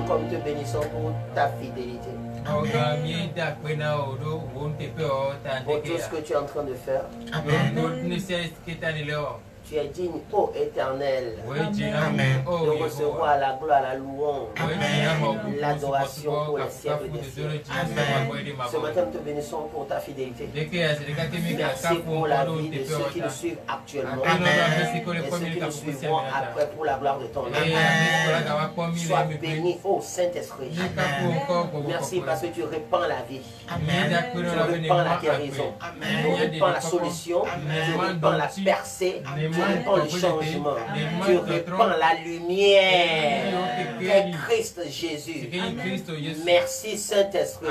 Comme te bénissons pour ta fidélité. Pour tout ce que tu es en train de faire. Tu es digne, ô Éternel, de recevoir la gloire, la louange, l'adoration pour les siècles des siècles. Ce matin, nous te bénissons pour ta fidélité. Merci pour la vie de ceux qui nous suivent actuellement et ceux qui nous suivront après pour la gloire de ton nom. Sois béni, ô Saint-Esprit. Merci parce que tu répands la vie. Tu répands la guérison. Tu répands la solution. Tu répands la percée. Tu répands le changement, tu répands la lumière de Christ Jésus. Merci Saint-Esprit.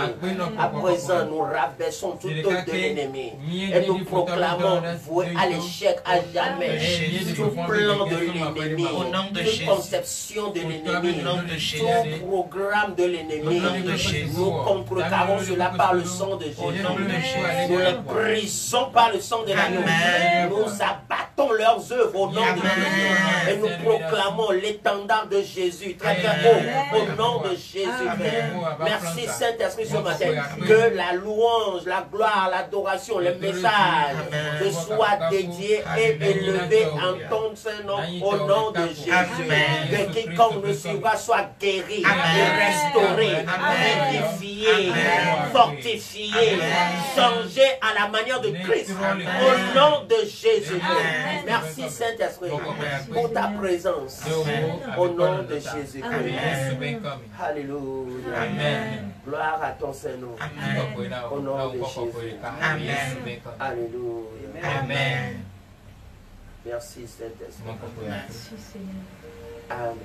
À présent, nous rabaissons toute œuvre de l'ennemi et nous proclamons voué à l'échec à jamais tout plan de l'ennemi, toute conception de l'ennemi, tout programme de l'ennemi. Nous contrecarrons cela par le sang de Jésus. Nous les brisons par le sang de l'agneau. Nous abattons leurs œuvres au nom de Jésus. Et nous proclamons l'étendard de Jésus très très haut au nom de Jésus. Merci Saint-Esprit ce matin. Que la louange, la gloire, l'adoration, le message te soient dédiés et élevés en ton Saint-Nom au nom de Jésus. Que quiconque nous suivra soit guéri, restauré, édifié, fortifié, changé à la manière de Christ au nom de Jésus. Merci Saint-Esprit pour ta présence au nom de Jésus-Christ. Alléluia. Gloire à ton Saint-Nom au nom de Jésus. Alléluia. Amen. Merci Saint-Esprit. Merci Seigneur. Amen.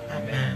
Amen.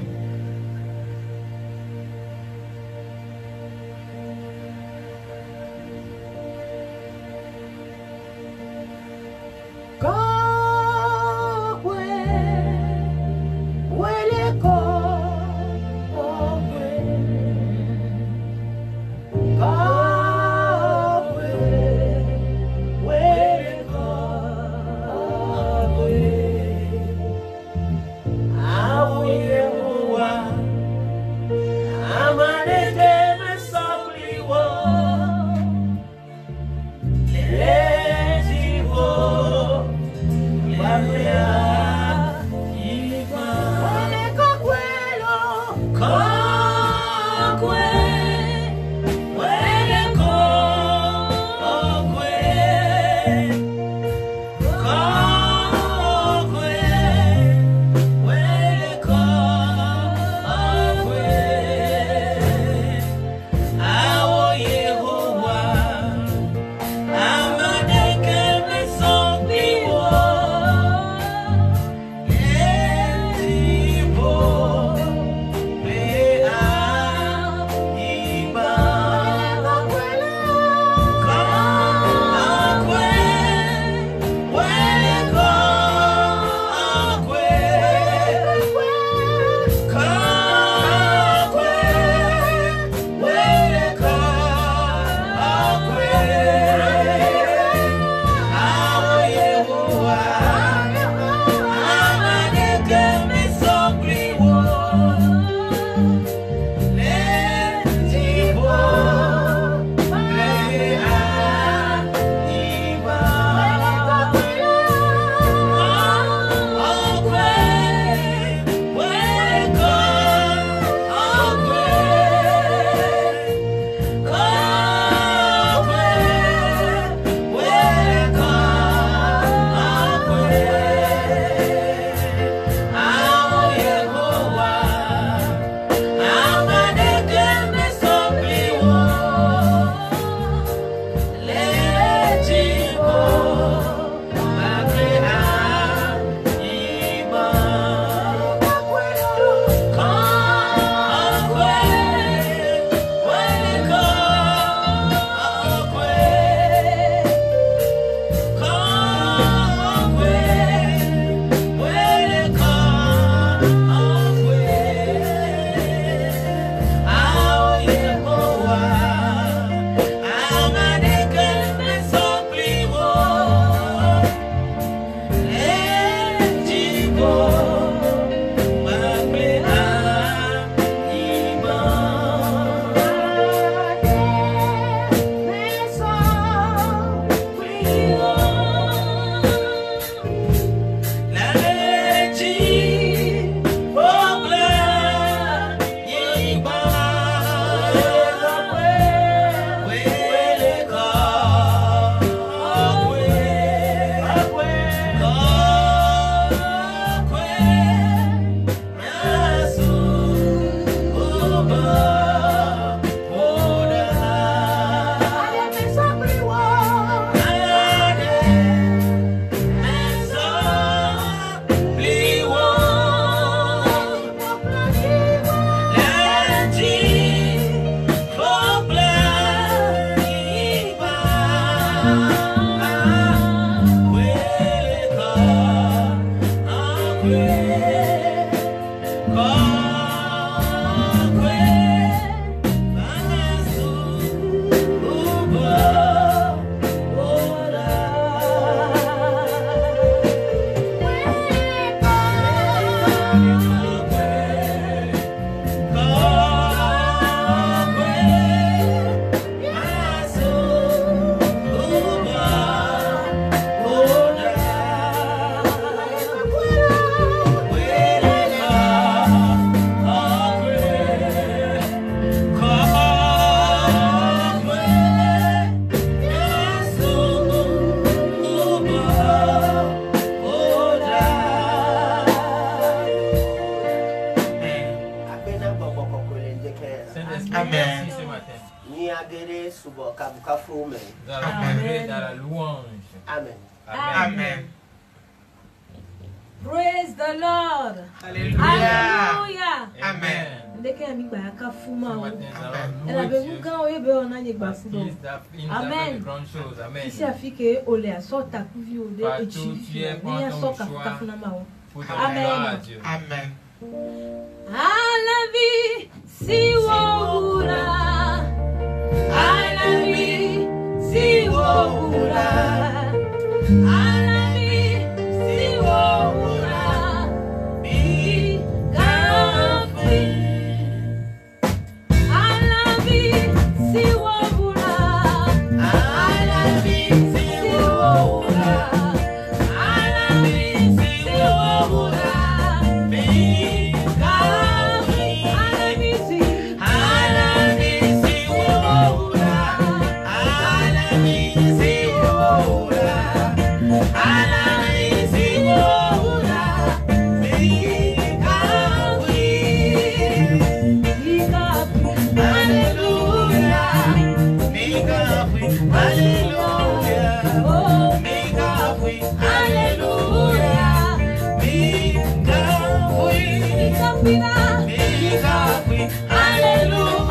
Nous allons entrer dans la louange. Amen. Amen. Praise the Lord. Alléluia. Hallelujah. Amen. Amen. Ici afike ole asota kuvi ode echifi ya soka kafuna mao. Amen. Amen. Alavi siwora. Alavi siwora. Alavi siwora. Bi gafi. Alavi siwora. Alavi siwora. Alavi siwora. Bi gafi. Alavi Hallelujah.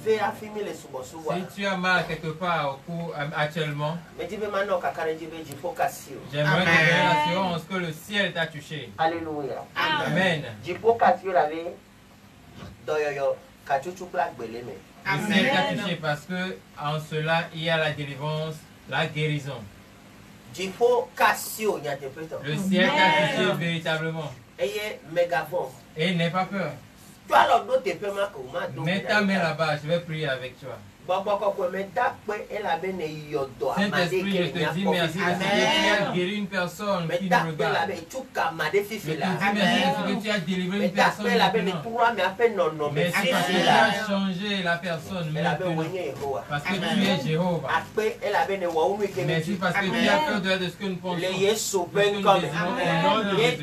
Si tu as mal quelque part actuellement, j'aimerais te donner l'assurance que le ciel t'a touché. Alléluia. Amen. Le ciel t'a touché parce que en cela il y a la délivrance, la guérison. Le ciel t'a touché véritablement. Et n'aie pas peur. Mets ta main là-bas, je vais prier avec toi. Saint-Esprit, je te dis merci parce que tu as guéri une personne qui nous regarde. Je te dis merci parce que tu as délivré une personne maintenant. Merci parce que tu as changé la personne maintenant. Parce que tu es Jéhovah. Merci parce que tu as fait de ce que nous pensons. Au nom de Jésus-Christ.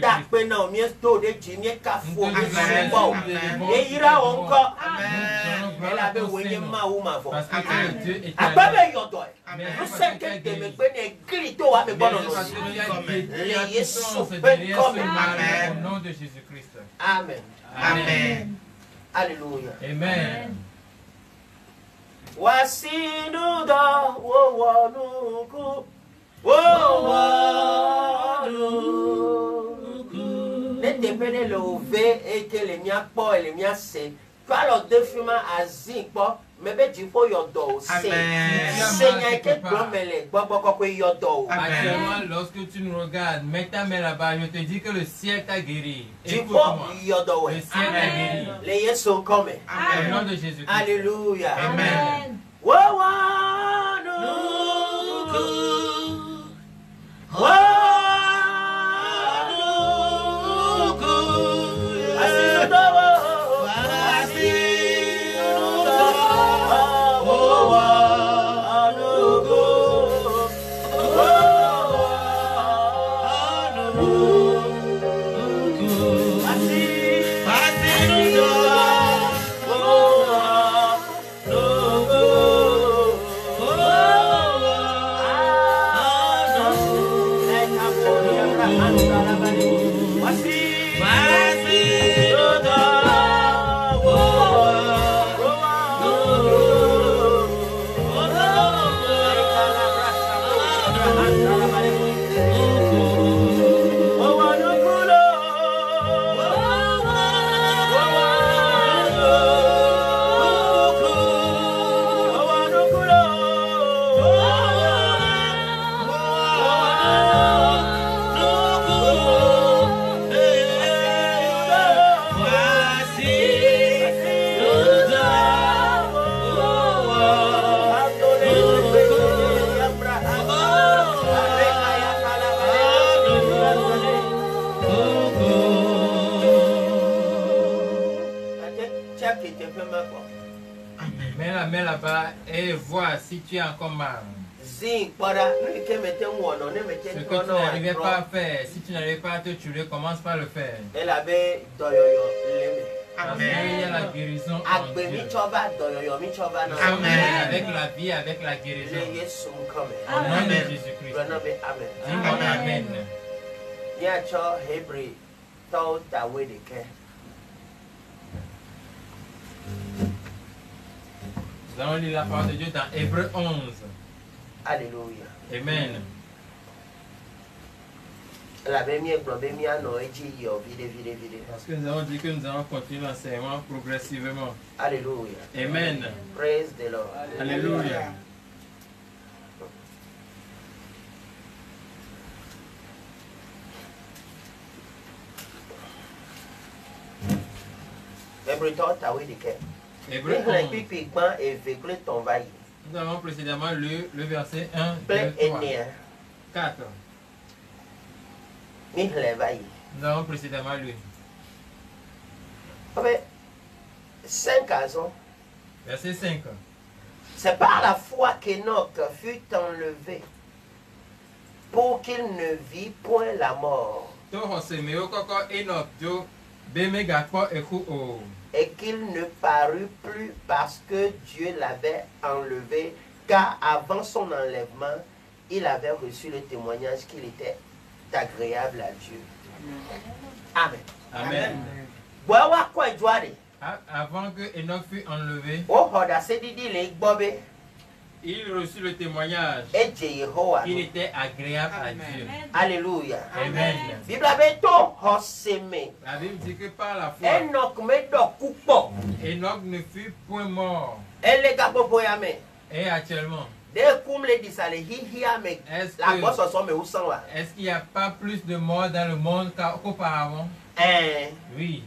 Parce que tu es Dieu éternel. Merci parce que tu as guéri. Merci parce que tu as guéri. Au nom de Jésus-Christ. Amen. Amen. Alléluia. Amen. Voici nous dans les dépendants le ouvert et que les miens pas et les miens c'est. Alors deux films à zinc pas mais ben tu faut yodo c'est Seigneur que blomele boko yodo. Actuellement lorsque tu nous regardes mets ta main là-bas je te dis que le ciel t'a guéri. Tu faut yodo. Le ciel t'a guéri. Les yeux sont comme. Au nom de Jésus. Alléluia. Amen. Mets la main là-bas et vois si tu es encore mal. Ce que tu n'arrivais pas à faire, si tu n'arrives pas à te tuer, commence par le faire. Amen. Il y a la guérison en Dieu. Amen. Avec la vie, avec la guérison. Au nom de Jésus-Christ. Dis-moi Amen. Nous allons lire la parole de Dieu dans Hébreux 11. Alléluia. Amen. Parce que nous avons dit que nous allons continuer l'enseignement progressivement. Alléluia. Amen. Praise the Lord. Alléluia. Hébreux 11. Nous avons précédemment lu le verset 1, 2, 3, 4. Nous avons précédemment lu. 5 ans. Verset 5. C'est par la foi qu'Enoch fut enlevé pour qu'il ne vit point la mort. Et qu'il ne parut plus parce que Dieu l'avait enlevé, car avant son enlèvement, il avait reçu le témoignage qu'il était agréable à Dieu. Amen. Amen. Avant que Enoch fût enlevé, il reçut le témoignage qu'il était agréable à Dieu. Alléluia. Amen. La Bible dit que par la foi, Enoch ne fut point mort. Et actuellement, est-ce qu'il n'y a pas plus de morts dans le monde qu'auparavant? Oui.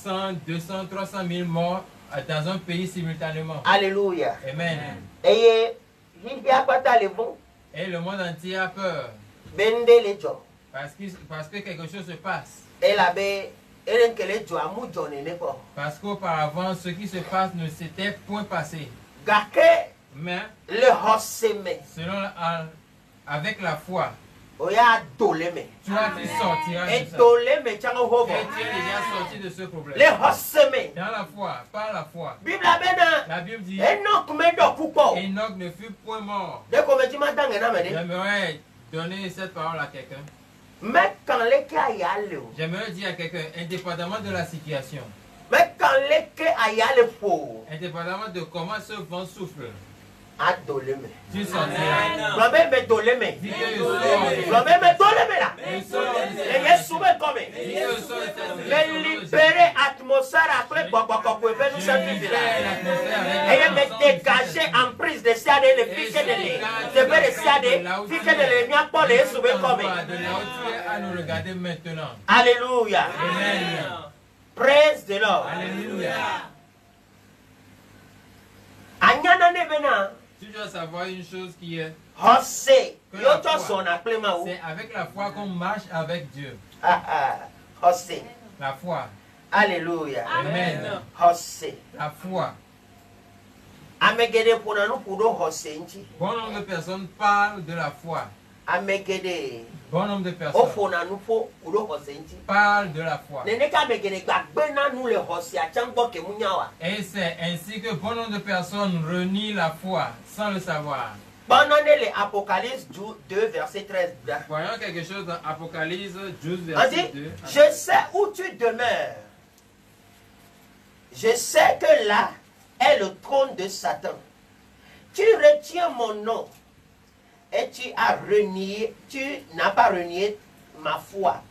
100, 200, 300 000 morts dans un pays simultanément. Alléluia. Amen. Et le monde entier a peur. Parce que quelque chose se passe. Parce qu'auparavant, ce qui se passe ne s'était point passé. Mais selon avec la foi, tu sortiras de ça. Et tu es déjà sorti de ce problème. Dans la foi, par la foi. La Bible dit Enoch ne fut point mort. J'aimerais donner cette parole à quelqu'un. J'aimerais dire à quelqu'un, indépendamment de la situation, indépendamment de comment ce vent souffle, tu sentiras. Libérer atmosphère après et me dégager en prise de siade le fiche de l'île. Je vais le siade, fiche de l'île, n'y a pas les souvenirs comme. Alléluia. Praise the Lord. Alléluia. Tu dois savoir une chose qui est. C'est avec la foi qu'on marche avec Dieu. La foi. Alléluia. Amen. La foi. Bon nombre de personnes parlent de la foi. Bon nombre de personnes parlent de la foi. Et c'est ainsi que bon nombre de personnes renient la foi sans le savoir. Apocalypse 2, verset 13. Voyons quelque chose dans Apocalypse 12, verset 2. Je sais où tu demeures. Je sais que là est le trône de Satan. Tu retiens mon nom et tu n'as pas renié ma foi,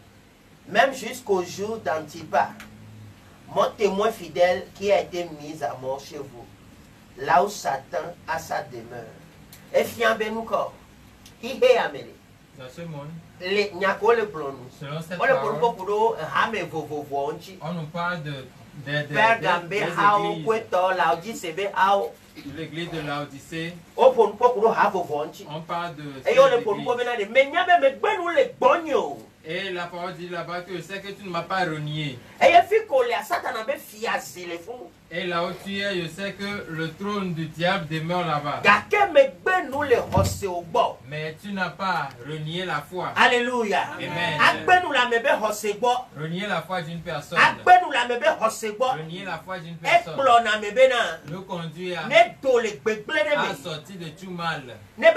même jusqu'au jour d'Antipas, mon témoin fidèle qui a été mis à mort chez vous, là où Satan a sa demeure. Et fiant ben nous corps, dans ce monde, selon cette parole, on nous parle de l'église de Laodicée. On parle de et la parole dit là-bas que c'est que tu ne m'as pas renié. Et là où tu es, je sais que le trône du diable demeure là-bas. Mais tu n'as pas renié la foi. Alléluia. Amen. Renier la foi d'une personne. Renier la foi d'une personne. Le conduit à sortir de tout mal. Et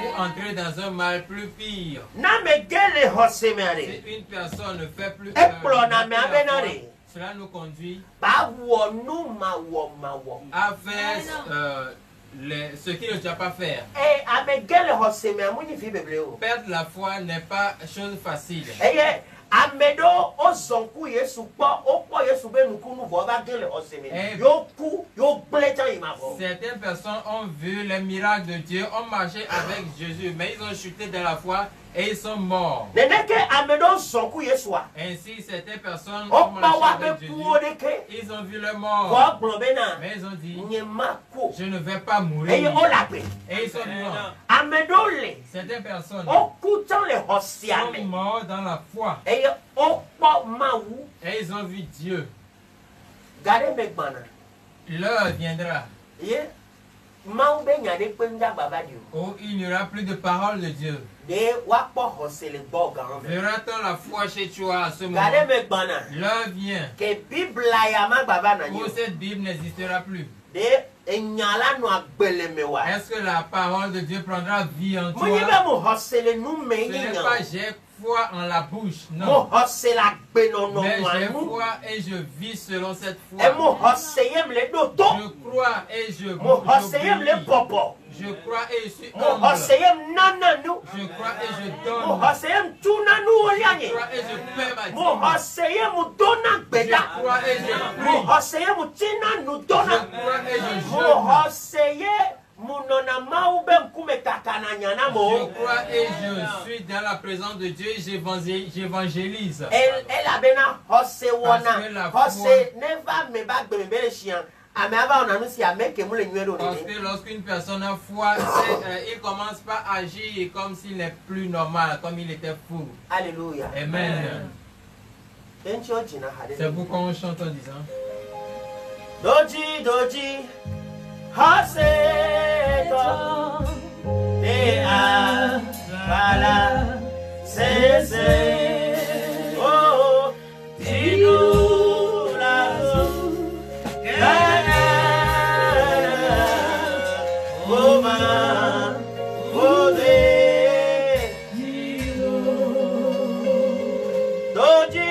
pour entrer dans un mal plus pire. Si une personne ne fait plus cela nous conduit à faire ce qu'il ne doit pas faire. Perdre la foi n'est pas chose facile. Certaines personnes ont vu les miracles de Dieu, ont marché avec Jésus, mais ils ont chuté de la foi et ils sont morts. Ainsi, certaines personnes ont marché avec Jésus, ils ont vu le mort, mais ils ont dit, je ne vais pas mourir. Et ils sont morts. Certaines personnes sont morts dans la foi. Et ils ont vu Dieu. L'heure viendra où il n'y aura plus de parole de Dieu. Verra-t-on la foi chez toi à ce moment? L'heure vient où cette Bible n'existera plus. Est-ce que la parole de Dieu prendra vie en toi? Ce n'est pas j'ai foi en la bouche, non. Mais j'ai foi et je vis selon cette foi. Je crois et je crois et je suis humble. Je crois et je donne. Je crois et je paie ma dîme. Je crois et je prie. Je crois et je jeûne. Je crois et je suis dans la présence de Dieu et j'évangélise. Parce que lorsqu'une personne a foi, il commence pas à agir comme s'il n'est plus normal, comme il était fou. Alléluia. Amen. C'est pourquoi on chante en disant Doji, Doji, Haseto, Ea, Bala, Sese, Oh, Tigula, Kana, Oma, Ode, Doji, Doji,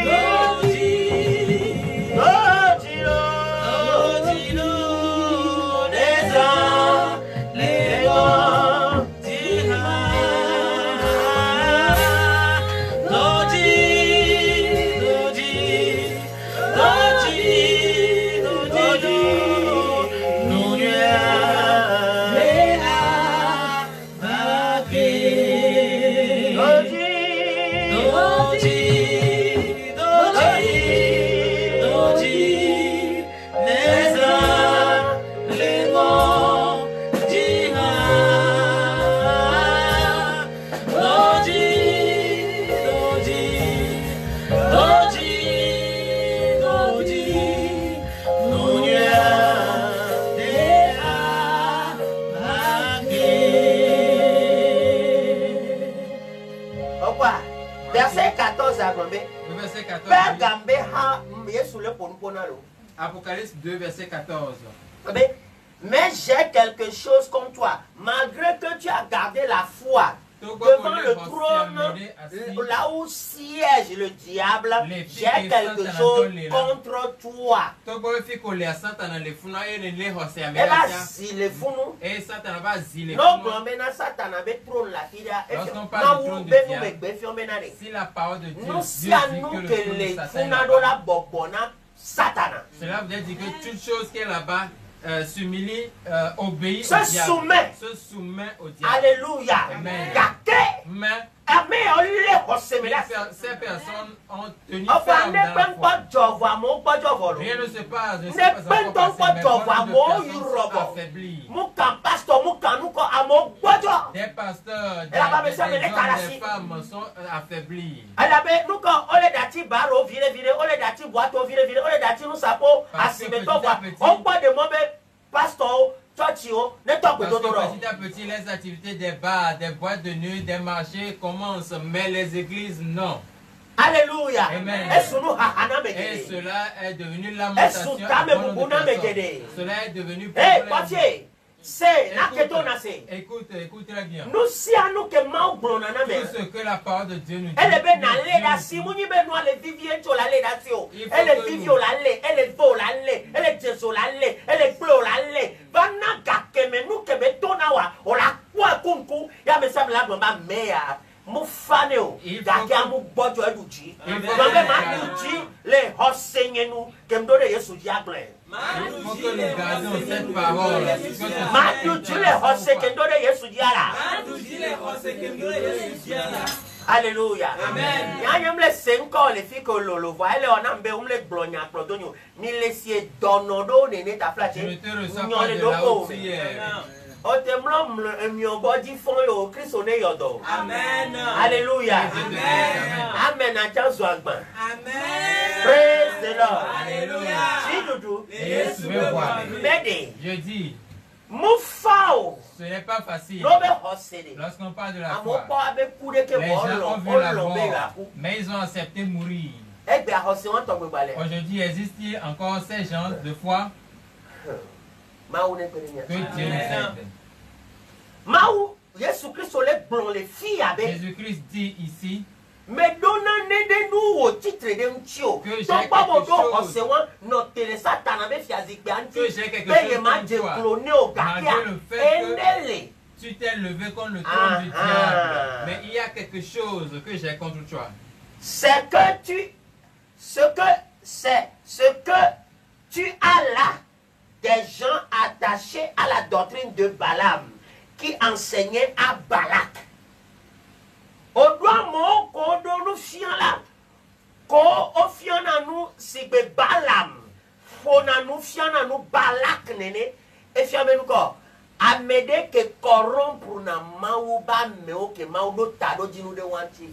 Doji, Verset 14 à le verset 14. Apocalypse 2, verset 14. Mais j'ai quelque chose contre toi. Malgré que tu as gardé la foi devant le trône, là où siège le diable, j'ai quelque chose contre toi. Si la parole de Dieu dit que les cela veut dire que toute chose qui est là-bas s'humilie, obéit se au diable. Se soumet au diable. Alléluia. Amen. Mais ces personnes ont tenu ferme dans la foi. Rien ne se passe. Ne se passe encore des pasteurs, des hommes, des femmes sont affaiblis. Parce que petit à petit, les activités des bars, des boîtes de nuit, des marchés commencent, mais les églises, non. Alléluia. Amen. Et cela est devenu lamentation. Cela est devenu problème. Écoute très bien. Tout ce que la parole de Dieu nous dit. Il faut que nous gardions cette parole. Alléluia. Amen. Amen. Alléluia. Amen. Amen. Praise the Lord. Alléluia. Je dis, ce n'est pas facile. Lorsqu'on parle de la foi, les gens ont vu la mort, mais ils ont accepté de mourir. Aujourd'hui, existe-t-il encore ces gens de foi? Que Dieu nous aide. Jésus-Christ dit ici mais donnez-nous au titre de Mtio. Que j'ai quelque chose malgré le fait que tu t'es levé contre le trône du diable. Mais il y a quelque chose que j'ai contre toi. C'est que ce que tu as là, des gens attachés à la doctrine de Balaam, qui enseignait à Balak. Au doigt mon kodo nous fiant là, ko o fiant na nous si be Balaam, fona nous fiant na nous Balak nene, et fiant nous ko. Amede que corrompre na mauba meo que maudo tado dinu de wanti.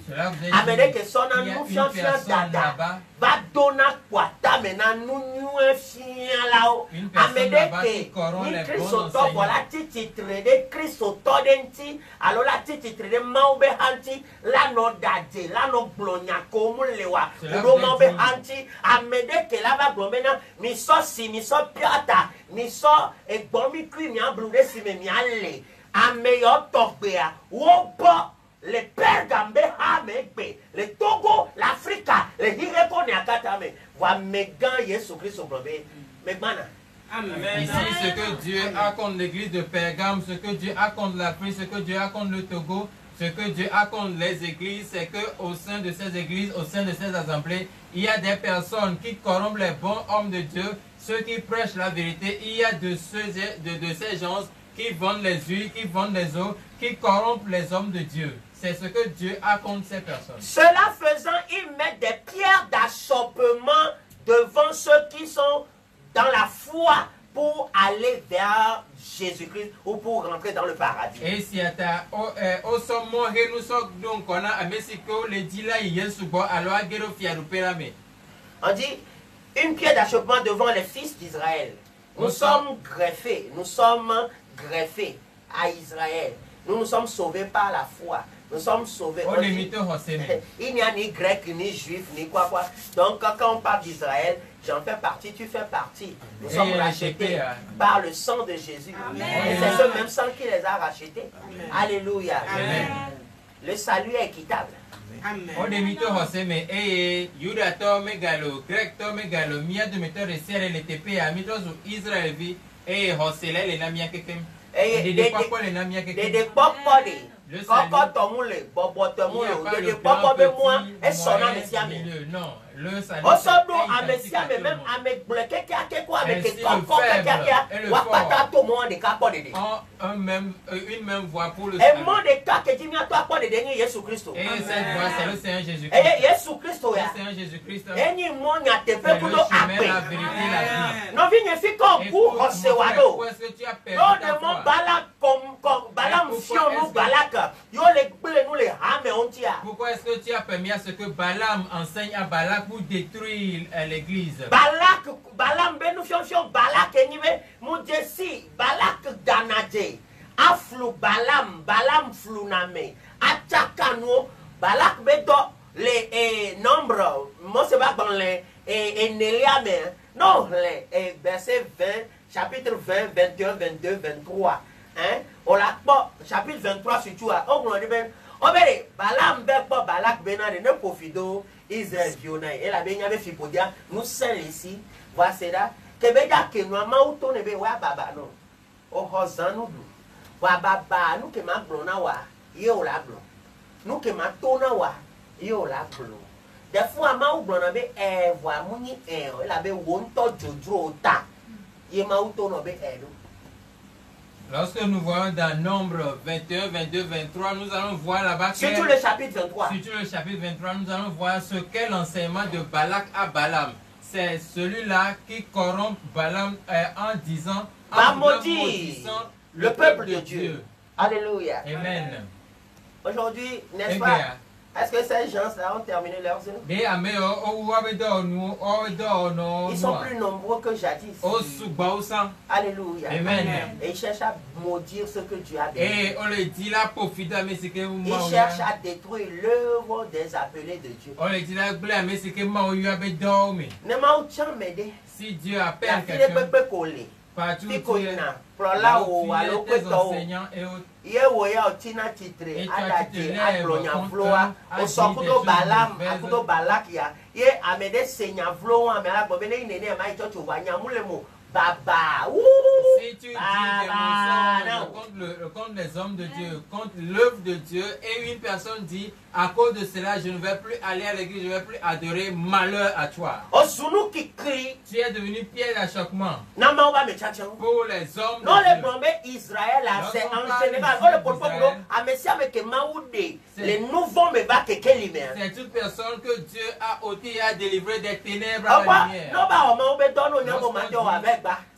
Amede que sona nous fiant dada va dona kwata mena nous nous fiant là. Amede que ni Christo to voilà titre de Christo to denti alors la titre de maube hanti la no dade la no blonya comme lewa. Do maube hanti amede que la va blomena mi so si mi so piata mi so e bomi kui mi ablude si me mi alle a meilleur tokbea wo bo le Pergambe ha megbe le Togo l'Afrique le hireko ni akata me wa megan Yesu Christ blombe megmana. Ici, ce que Dieu a contre l'église de Pergame, ce que Dieu a contre l'Afrique, ce que Dieu a contre le Togo, ce que Dieu a contre les églises, c'est qu'au sein de ces églises, au sein de ces assemblées, il y a des personnes qui corrompent les bons hommes de Dieu, ceux qui prêchent la vérité. Il y a de ces gens qui vendent les huiles, qui vendent les eaux, qui corrompent les hommes de Dieu. C'est ce que Dieu a contre ces personnes. Cela faisant, il met des pierres d'achoppement devant ceux qui sont dans la foi pour aller vers Jésus-Christ ou pour rentrer dans le paradis. Et si au sommet nous sommes donc on a Mexico le dit là Yesu bo alors agero fiarupérame. On dit une pierre d'achoppement devant les fils d'Israël. Nous sommes greffés à Israël. Nous nous sommes sauvés par la foi. Nous sommes sauvés. Il n'y a ni grec, ni juif, ni quoi. Donc quand on parle d'Israël, j'en fais partie, tu fais partie. Nous sommes rachetés par le sang de Jésus. Amen. Et c'est ce même sang qui les a rachetés. Amen. Alléluia. Amen. Le salut est équitable. On est mito hoseme et Yuda to megalo, grec to megalo, mia de meteur et serre le TP à mitos ou Israël vi et hosele les namia kekem. Et des papa les namia kekem. Des papa les Koko tomule, bobo tomule, de papa be moi, et sonna messiame. Non, le salut. Osodo a messiame même à me bloquer quoi avec koko wapata to moi de capo de. Une même voix pour le salut. Et moi de cas que tu m'as toi pas de dernier Jésus Christ. Et cette voix c'est le Seigneur Jésus-Christ. Et Jésus Christ le Seigneur Jésus-Christ. Et ni moi n'a te fait pour nous appeler. La vérité la vie. Non vigne fi comme pour osewado. Où est-ce que tu as perdu? Non de mon balak comme balam fion nous balak. Pourquoi est-ce que tu as permis à ce que Balaam enseigne à Balak pour détruire l'église? Balaam ben nous fions Balak et nous Jesse Balak danade aflu Balaam fluname achakano Balak bedo les nombres moi c'est pas dans les Néliame non les verset 20 chapitre 20 21 22 23 hein on l'a pas chapitre 23 surtout on dit ben on veut Balaam pas Balak benade ne profido Israël viona et la benya be fipodia nous sommes ici voici là que beja que nous ma auto ne be wa baba non o hozanu wa baba nous que ma blona wa yo la blon nous que ma tona wa yo la blon des fois ma ou blona be voa muni la be wonto jojo ta ye ma auto no be edo. Lorsque nous voyons dans Nombre 21, 22, 23, nous allons voir là-bas. Surtout le chapitre 23. Surtout le chapitre 23, nous allons voir ce qu'est l'enseignement de Balak à Balaam. C'est celui-là qui corrompt Balaam en disant, en maudissant le peuple de Dieu. Alléluia. Amen. Aujourd'hui, n'est-ce pas? Est-ce que ces gens-là ont terminé leur œuvre? Ils sont plus nombreux que jadis. Alléluia. Amen. Et ils cherchent à maudire ce que Dieu a béni. Ils cherchent à détruire l'œuvre des appelés de Dieu. Si Dieu appelle quelqu'un, Partout tes enseignants et autres. Et toi, tu te lèves Baba. Si tu dis des mensonges contre les hommes de Dieu, contre l'œuvre de Dieu, et une personne dit, à cause de cela, je ne vais plus aller à l'église, je ne vais plus adorer, malheur à toi. Tu es devenu pierre d'achoppement pour les hommes de Dieu. Israël, c'est en général. C'est toute personne que Dieu a ôté et a délivré des ténèbres à la lumière.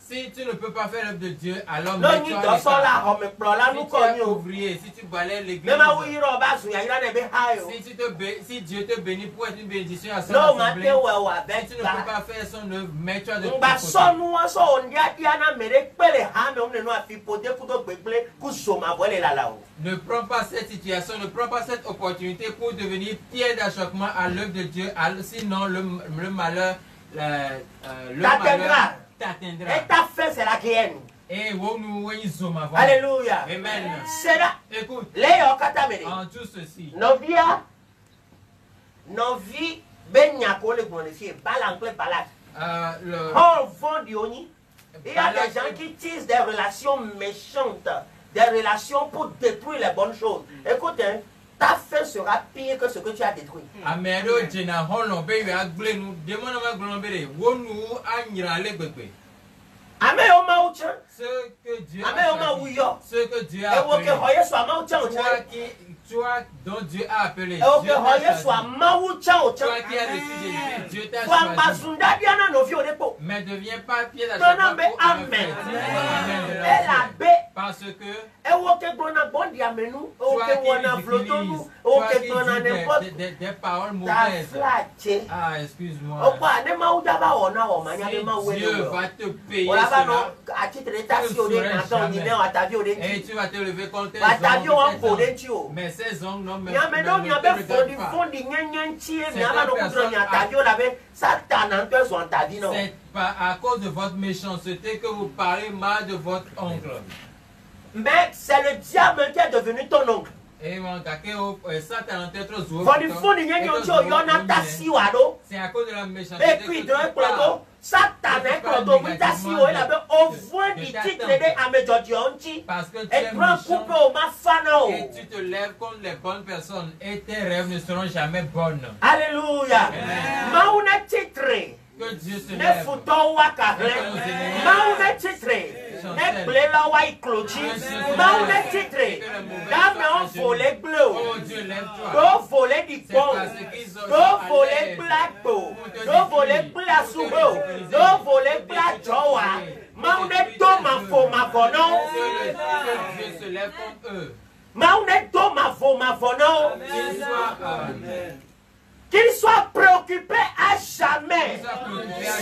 Si tu ne peux pas faire l'œuvre de Dieu, alors mets-toi à l'écart. Si tu es ouvrier, si tu balayes l'église, si Dieu te bénit pour être une bénédiction à son assemblée, si tu ne peux pas faire son œuvre, mets-toi de ton côté. Ne prends pas cette situation, ne prends pas cette opportunité pour devenir pierre d'achoppement à l'œuvre de Dieu, sinon le malheur t'atteindra. Et ta fin sera guérie. Alléluia. Amen. Écoute, en tout ceci, il y a des gens qui tissent des relations méchantes, des relations pour détruire les bonnes choses. Écoute, hein, ta fin sera pire que ce que tu as détruit. Amen. Ce que Dieu a appelé, toi dont Dieu a appelé, toi qui as décidé, Dieu t'a choisi. Mais ne deviens pas pied d'achoppement pour Amen. Parce que toi qui dis des paroles mauvaises. Ah, excuse-moi. Si Dieu va te payer cela, et tu vas te lever contre tes ongles. Mais ces ongles n'ont même pas. C'est pas à cause de votre méchanceté que vous parlez mal de votre oncle. Mais c'est le diable qui est devenu ton oncle. C'est à cause de la méchanceté que tu parles. Parce que tu es méchant et tu te lèves contre les bonnes personnes et tes rêves ne seront jamais bonnes. Alléluia. Que Dieu se lève. Oh Dieu, lève-toi. Dieu se lève contre eux. Qu'il soit préoccupé à jamais,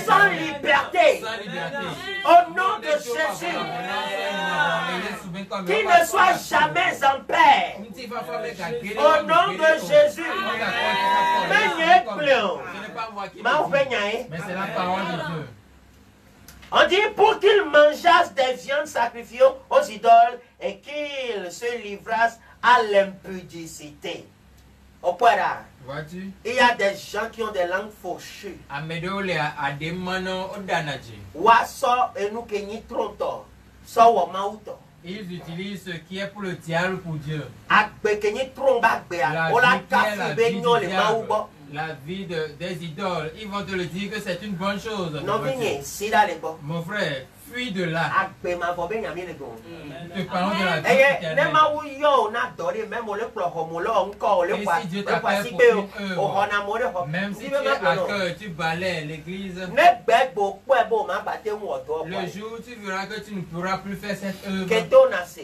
sans liberté, au nom de Jésus. Qu'il ne soit jamais en paix, au nom de Jésus. Mais c'est la parole de Dieu. On dit pour qu'ils mangeassent des viandes sacrifiées aux idoles et qu'ils se livrassent à l'impudicité. Au point là. Il y a des gens qui ont des langues fauchées. Ils utilisent ce qui est pour le diable pour Dieu. La vie des idoles. Ils vont te le dire que c'est une bonne chose. Mon frère, fuis de là. Te parlons de la vie éternelle. Et si Dieu t'appelle pour une œuvre, même si tu es à cœur, tu balais l'église, le jour où tu verras que tu ne pourras plus faire cette œuvre,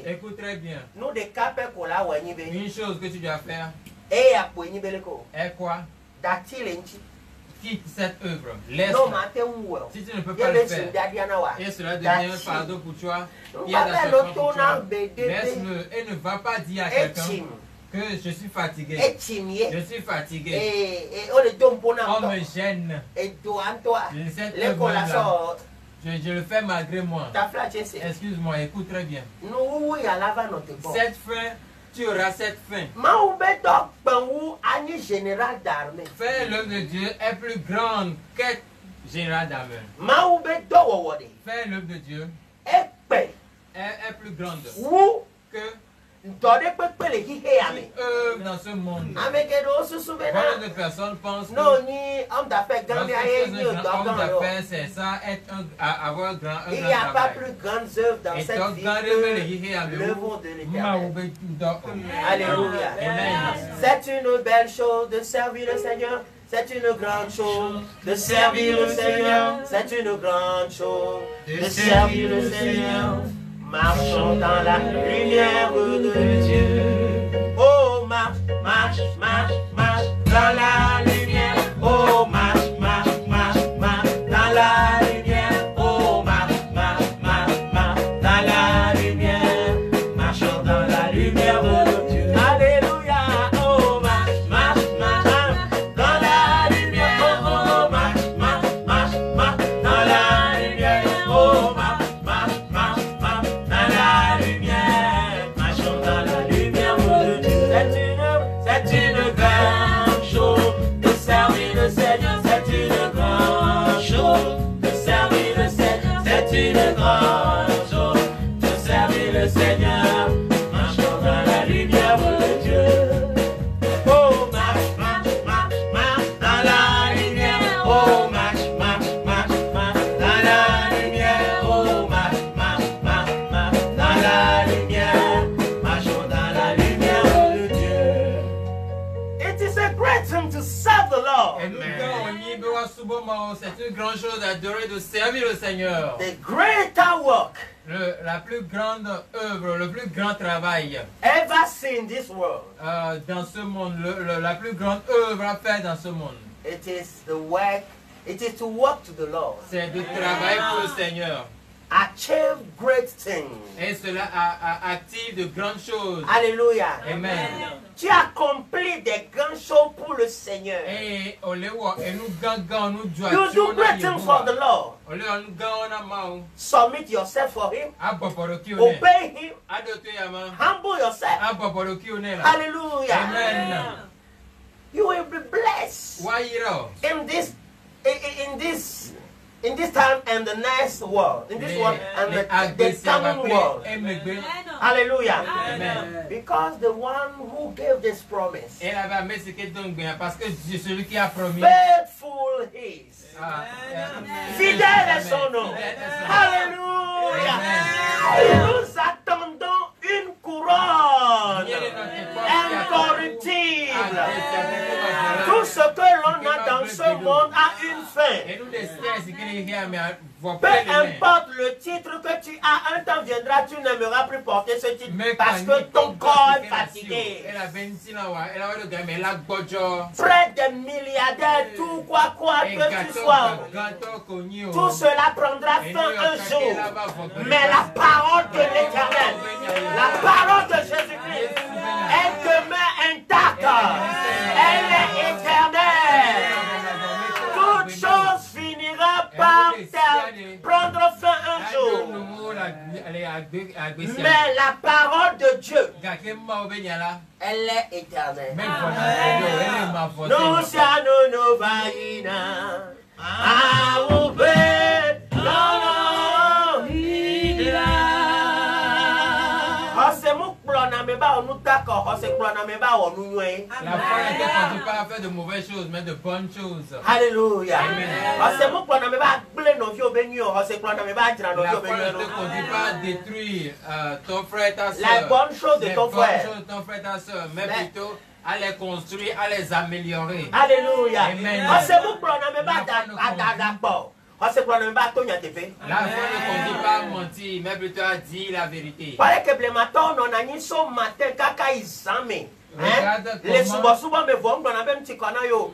écoute très bien. Une chose que tu dois faire est quoi? Quitte cette œuvre. Laisse-la. Si tu ne peux pas le faire, et cela devient un fardeau pour toi, laisse-le et ne va pas dire à quelqu'un que je suis fatigué. Je suis fatigué. On me gêne. Cette œuvre-là, Je le fais malgré moi. Excuse-moi, écoute très bien. Cette fin, tu auras cette fin. Fais l'œuvre de Dieu est plus grande qu'être général d'armée. Fais l'œuvre de Dieu est plus grande que dans ce monde. Voilà de personnes pensent que homme d'affaires, c'est ça, avoir un grand il n'y a pas plus grandes œuvres dans cette vie que l'œuvre de l'Éternel. Alléluia. C'est une belle chose de servir le Seigneur. C'est une grande chose de servir le Seigneur. C'est une grande chose de servir le Seigneur. Marchons dans la lumière de Dieu. Oh, marche, marche, marche, marche dans la lumière. Oh, marche, marche, marche, marche dans la lumière. Oh, marche, marche, marche, marche dans la lumière. Marchons dans la lumière de Dieu. Alléluia. Oh, marche, marche, marche, marche dans la lumière. Oh, marche, marche, marche, marche dans la lumière. Oh, marche, marche, marche, marche dans la lumière. Marchons dans la lumière de Dieu. C'est une grande chose de servir le Seigneur. C'est une grande chose de servir le Seigneur. C'est une grande chose de servir le Seigneur. Marchons dans la lumière de Dieu. Oh, marche, marche, marche, marche dans la lumière. Oh, marche, marche, marche, marche dans la lumière. Oh, marche, marche, marche, marche dans la lumière. Marchons dans la lumière de Dieu. It is a great thing to serve the Lord. C'est une grande chose d'adorer, de servir le Seigneur. The greater work La plus grande œuvre, le plus grand travail ever seen in this world. Dans ce monde, la plus grande œuvre à faire dans ce monde. It is the work. It is to work to the Lord. C'est de travailler pour le Seigneur. Achieve great things. Et cela active de grandes choses. Alléluia. Amen. Tu accomplis des grandes choses pour le Seigneur. You do great things for the Lord. Submit yourself for Him. Obey Him. Humble yourself. Hallelujah. Amen. You will be blessed in this time and the next world. In this world and the coming world. Hallelujah. Amen. Because the one who gave this promise, faithful is. Fidèle est son nom. Alléluia. Nous attendons une couronne incorruptible. Tout ce que l'on a dans ce monde a une fin. Peu importe le titre que tu as, un temps viendra, tu n'aimeras plus porter ce titre parce que ton corps est fatigué. Près des milliardaires, tout quoi que tu sois, tout cela prendra fin un jour. Mais la parole de l'Éternel, la parole de Jésus-Christ est demeure intacte. Elle est éternelle. Toute chose finira par prendre fin un jour. Mais la parole de Dieu, elle est éternelle. Nous sommes nos vaïna. La foi ne te conduit pas à faire de mauvaises choses, mais de bonnes choses. Alléluia. Amen. La foi ne te conduit pas à détruire ton frère, ta soeur. La bonne chose de ton frère. Ta soeur, mais plutôt à les construire, à les améliorer. Alléluia. Amen. La foi ne conduit pas à mentir, mais plutôt à dire la vérité. Les souvent me voient dans même yo.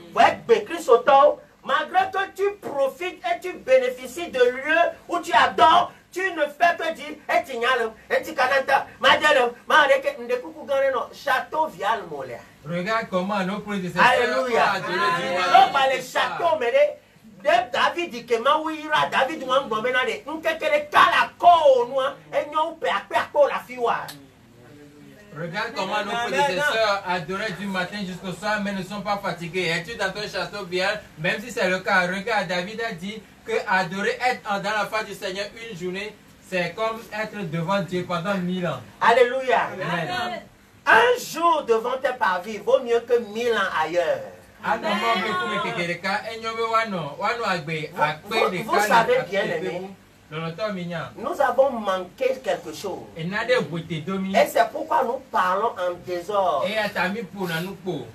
Malgré que tu profites et tu bénéficies de lieux où tu adores, tu ne fais que dire regarde comment nos prédécesseurs Alléluia. Les châteaux, David dit que Mawira, David m'a envoyé dans les kala ko noa et nyon pe la fiwa. Regarde comment nos prédécesseurs adoraient du matin jusqu'au soir, mais ne sont pas fatigués. Es-tu dans ton château bien? Même si c'est le cas, regarde, David a dit que adorer, être dans la face du Seigneur une journée, c'est comme être devant Dieu pendant 1000 ans. Alléluia. Amen. Un jour devant tes parvis vaut mieux que 1000 ans ailleurs. Vous savez bien, aimé, nous avons manqué quelque chose. Et c'est pourquoi nous parlons en désordre.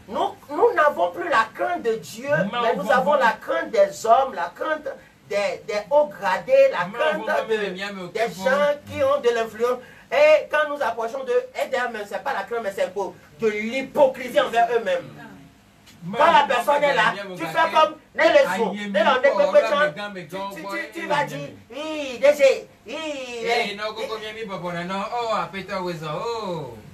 Nous n'avons plus la crainte de Dieu, mais nous avons la crainte des hommes, la crainte des hauts gradés, la crainte des gens qui ont de l'influence. Et quand nous approchons d'eux, et d'ailleurs même, ce n'est pas la crainte, mais c'est de l'hypocrisie envers eux-mêmes. Quand la personne est là, tu fais comme tu vas dire, oui, DG,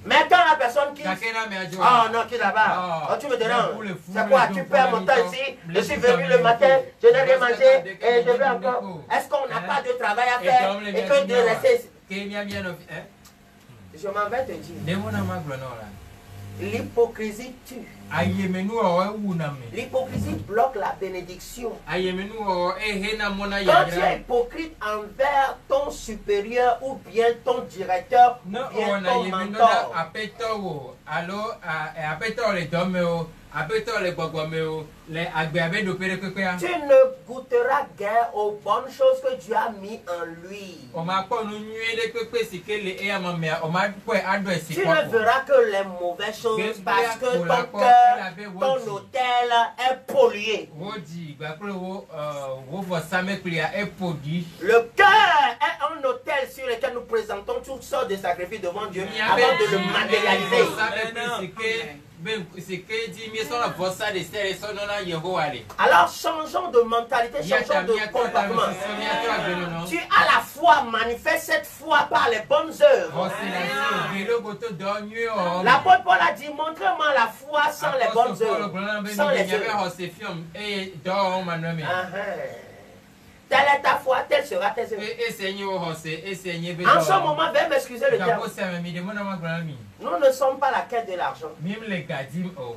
mais quand la personne qui... Oh non, qui là-bas, oh, tu me demandes, c'est quoi, tu perds mon temps ici, je suis venu le matin, je n'ai rien mangé, et je vais encore... Est-ce qu'on n'a pas de travail à faire, et que de rester... Je m'en vais te dire. L'hypocrisie tue. L'hypocrisie bloque la bénédiction. Quand tu es hypocrite envers ton supérieur ou bien ton directeur ou bien ton mentor, tu ne goûteras guère aux bonnes choses que Dieu a mis en lui. Tu ne verras que les mauvaises choses parce que ton cœur, ton hôtel est pollué. Le cœur est un hôtel sur lequel nous présentons toutes sortes de sacrifices devant Dieu avant de le matérialiser. Alors changeons de mentalité, changeons de comportement. Tu as la foi, manifeste cette foi par les bonnes œuvres. L'apôtre Paul a dit, montrez-moi la foi sans les bonnes œuvres, sans les œuvres. Telle est ta foi, telle sera tes œuvres. En ce moment, veuillez m'excuser le diable. Nous ne sommes pas la quête de l'argent.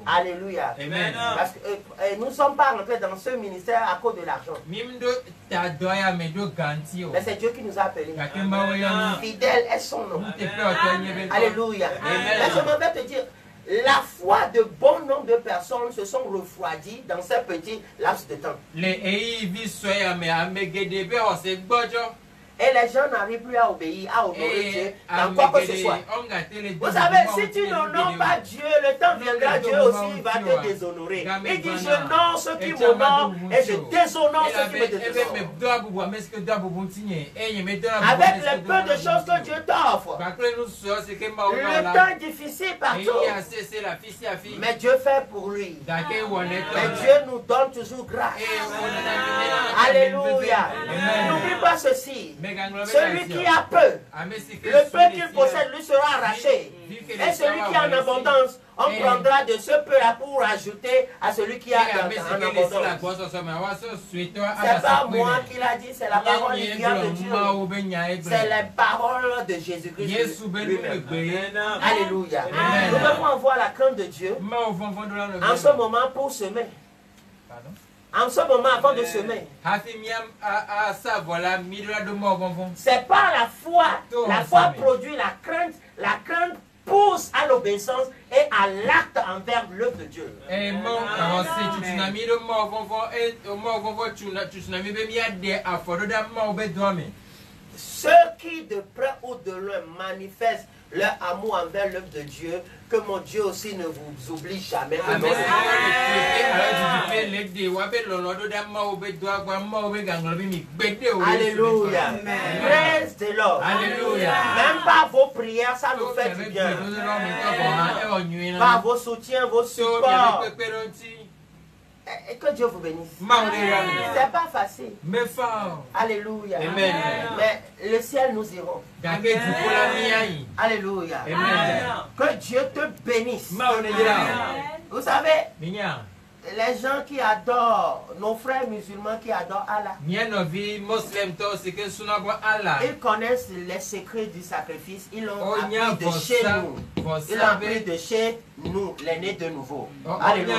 Alléluia. Amen. Parce que nous ne sommes pas rentrés dans ce ministère à cause de l'argent. Mais c'est Dieu qui nous a appelés. Fidèle est son nom. Alléluia. Mais je m'en vais te dire, la foi de bon nombre de personnes se sont refroidies dans ces petits laps de temps. Et les gens n'arrivent plus à obéir, à honorer Dieu dans quoi que ce soit. Vous savez, si tu n'honores pas Dieu, le temps viendra, Dieu aussi va te déshonorer. Il dit, j'honore ceux qui m'honorent et je déshonore ceux qui me déshonorent. Avec les peu de choses que Dieu t'offre, le temps est difficile partout, mais Dieu fait pour lui. Mais Dieu nous donne toujours grâce. Alléluia. N'oublie pas ceci. Celui qui a peu, le peu qu'il possède lui sera arraché. Et celui qui a en abondance, on prendra de ce peu-là pour ajouter à celui qui a en abondance. C'est pas moi qui l'a dit, c'est la parole qui vient de Dieu. C'est les paroles de Jésus-Christ lui-même. Alléluia. Nous devons avoir la crainte de Dieu en ce moment pour semer. En ce moment, avant de semer, c'est par la foi. La foi produit la crainte. La crainte pousse à l'obéissance et à l'acte envers l'œuvre de Dieu. Ceux qui de près ou de loin manifestent leur amour envers l'œuvre de Dieu, que mon Dieu aussi ne vous oublie jamais. Amen. Alléluia. Praise the Lord. Alléluia. Même par vos prières, ça nous fait du bien. Par vos soutiens, vos supports. Et que Dieu vous bénisse. C'est pas facile. Mais fort. Alléluia. Amen. Mais le ciel nous irons. Alléluia. Amen. Que Dieu te bénisse. Vous savez, les gens qui adorent, nos frères musulmans qui adorent Allah, ils connaissent les secrets du sacrifice. Ils l'ont appris de chez nous. Ils l'ont appris de chez nous, les nés de nouveau. Alléluia.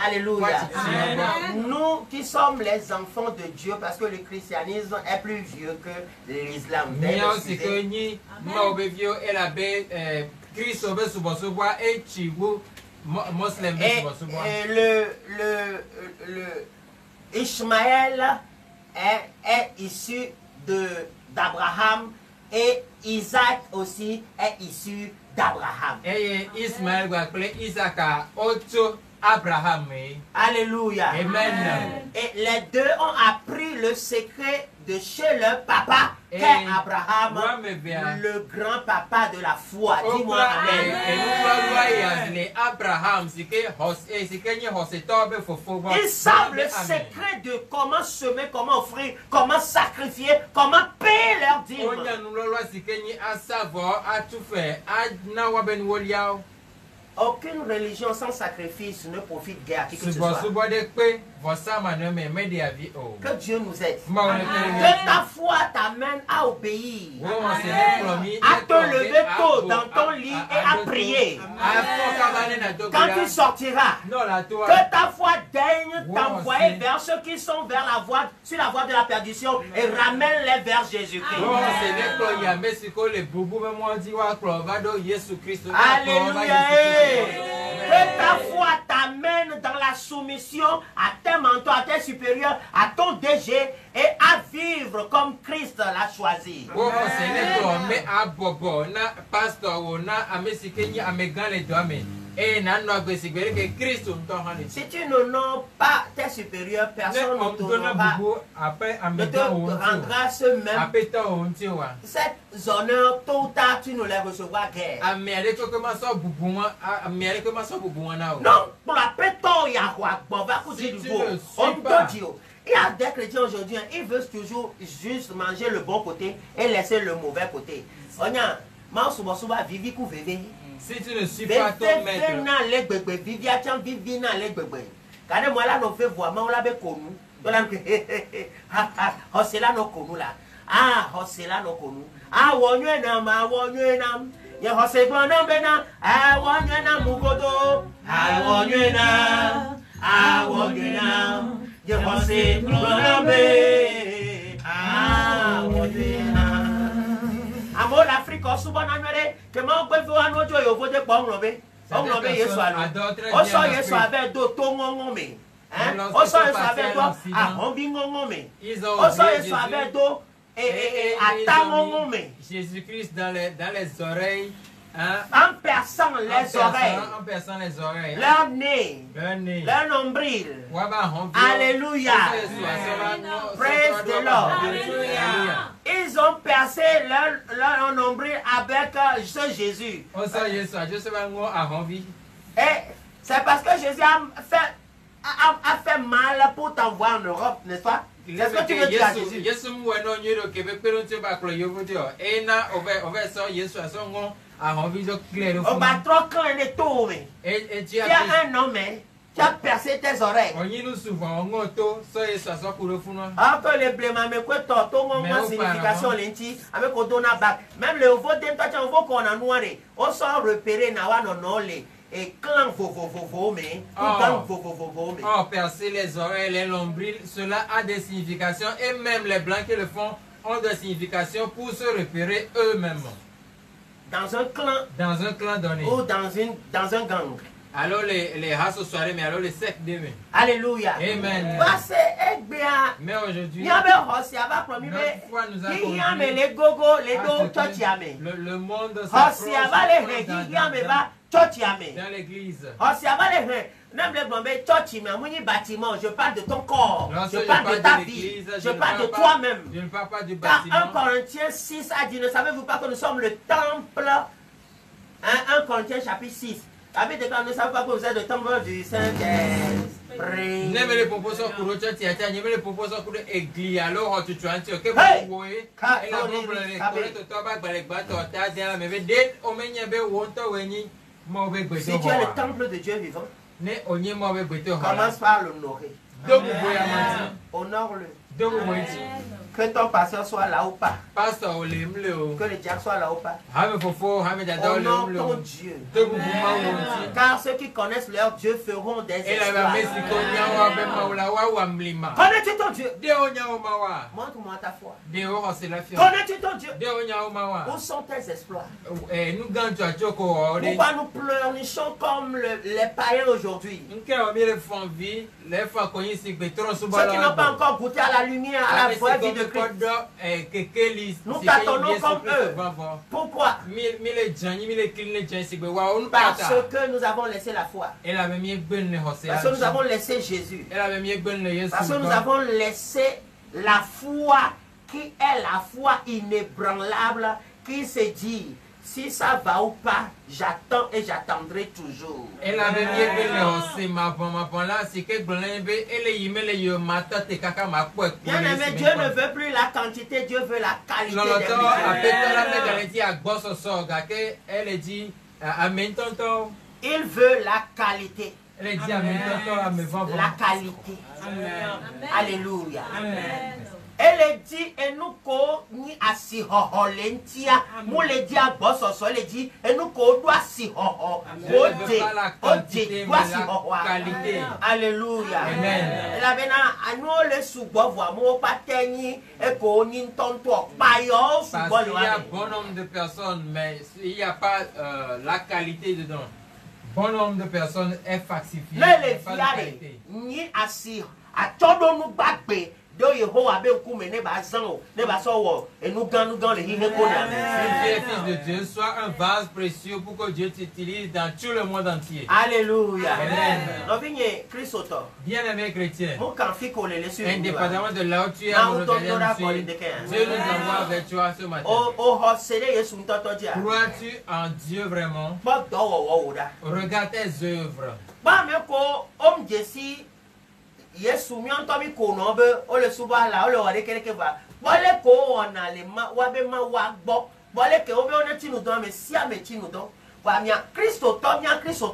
Alléluia. Nous qui sommes les enfants de Dieu, parce que le christianisme est plus vieux que l'islam. Et le Ishmaël est issu d'Abraham et Isaac aussi est issu d'Abraham. Alléluia. Amen. Et les deux ont appris le secret de chez leur papa, qu'est Abraham, le grand papa de la foi. Dis-moi amen. Ils savent le secret de comment semer, comment offrir, comment sacrifier, comment payer leurs dîmes. Aucune religion sans sacrifice ne profite guère à qui que ce soit. Que Dieu nous aide. Que ta foi t'amène à obéir, à te lever tôt dans ton lit et à prier. Quand tu sortiras, que ta foi daigne t'envoyer vers ceux qui sont sur la voie de la perdition et ramène-les vers Jésus-Christ. Alléluia. Que ta foi t'amène dans la soumission à tes mentors, à tes supérieurs, à ton DG et à vivre comme Christ l'a choisi. Si tu n'honores pas tes supérieurs, personne ne t'honorera, ne te rendra ce même. Cet honneur, tôt ou tard, tu ne les recevras guère. Non, pour la péton, il y a des chrétiens aujourd'hui, ils veulent toujours juste manger le bon côté et laisser le mauvais côté. Si tu ne suis pas ton maître, Amor l'Afrique souvent n'annuelle que mon père veut un autre yo voter pour on robé Yesu alo o so Yesu avec do to ngongome hein o so Yesu avec do ah on bi ngongome o so Yesu avec do ata ngongome Jésus-Christ dans les oreilles. En perçant les oreilles, leur nez, leur nombril. Alléluia. Praise the Lord. Ils ont percé leur nombril avec ce Jésus. Et c'est parce que Jésus a fait mal pour t'envoyer en Europe, n'est-ce pas? C'est ce que tu veux dire à Jésus. On va trop quand les tours. Tu as un homme, tu as percé tes oreilles. Après les blés, mais quoi, ton signification lenti, avec on donne bac. Même le vote d'un toi, tu as un vote qu'on a noiré. On s'en repérer, n'a non non les. Et quand percer les oreilles, les nombrils, cela a des significations. Et même les blancs qui le font ont des significations pour se repérer eux-mêmes. Dans un clan donné. Ou dans un gang. Alors les races soirées, mais alors les sectes demain. Alléluia. Amen. Mais aujourd'hui, le monde s'approche dans l'église. Je parle de ton corps, je parle de ta vie, je parle de toi-même. Je ne parle pas du Car bâtiment. 1 Corinthiens 6 a dit, ne savez-vous pas que nous sommes le temple, 1 Corinthiens chapitre 6. Ne savez pas que vous êtes le temple du Saint-Esprit. Si tu es le temple de Dieu vivant, commence par l'honorer. Honore-le. Que ton pasteur soit là ou pas. Que le diable soit là ou pas. Honore ton Dieu. Car ceux qui connaissent leur Dieu feront des exploits. Connais-tu ton Dieu? Montre-moi ta foi. Connais-tu ton Dieu? Où sont tes exploits? Pourquoi nous pleurnichons comme les païens aujourd'hui? Ceux qui n'ont pas encore goûté à la lumière, à la vraie vie de Christ. Nous tâtonnons comme eux. Pourquoi? Parce que nous avons laissé la foi. Parce que nous avons laissé Jésus. Parce que nous avons laissé la foi qui est la foi inébranlable qui se dit si ça va ou pas, j'attends et j'attendrai toujours. Bien-aimé, Dieu ne veut plus la quantité, Dieu veut la qualité. Il veut la qualité. La qualité. Alléluia. Elle dit, et nous ko ni asi ho lentia, mo le di agboso so le di, et nous ko do asi ho oje do asi ho. Alléluia. Amen. La bena anu le subo vo mo pateni e ko ni tonto pa yo subo le. Il y a bon nombre de personnes, mais il n'y a pas la qualité dedans. Bon nombre de personnes est falsifié. Le fiare ni asi a todo nu bagbe. Si tu es fils de Dieu, sois un vase précieux pour que Dieu t'utilise dans tout le monde entier. Alléluia. Bien-aimé chrétien, indépendamment de là où tu es, Dieu nous envoie vers toi ce matin. Crois-tu en Dieu vraiment? Regarde tes œuvres. Yesu mianto mi kono be ole suba la ole wale keleke ba bole ko ona le ma wa be ma wa gbo bole ke obe ona tinu don me sia me tinu don wa mia Kristo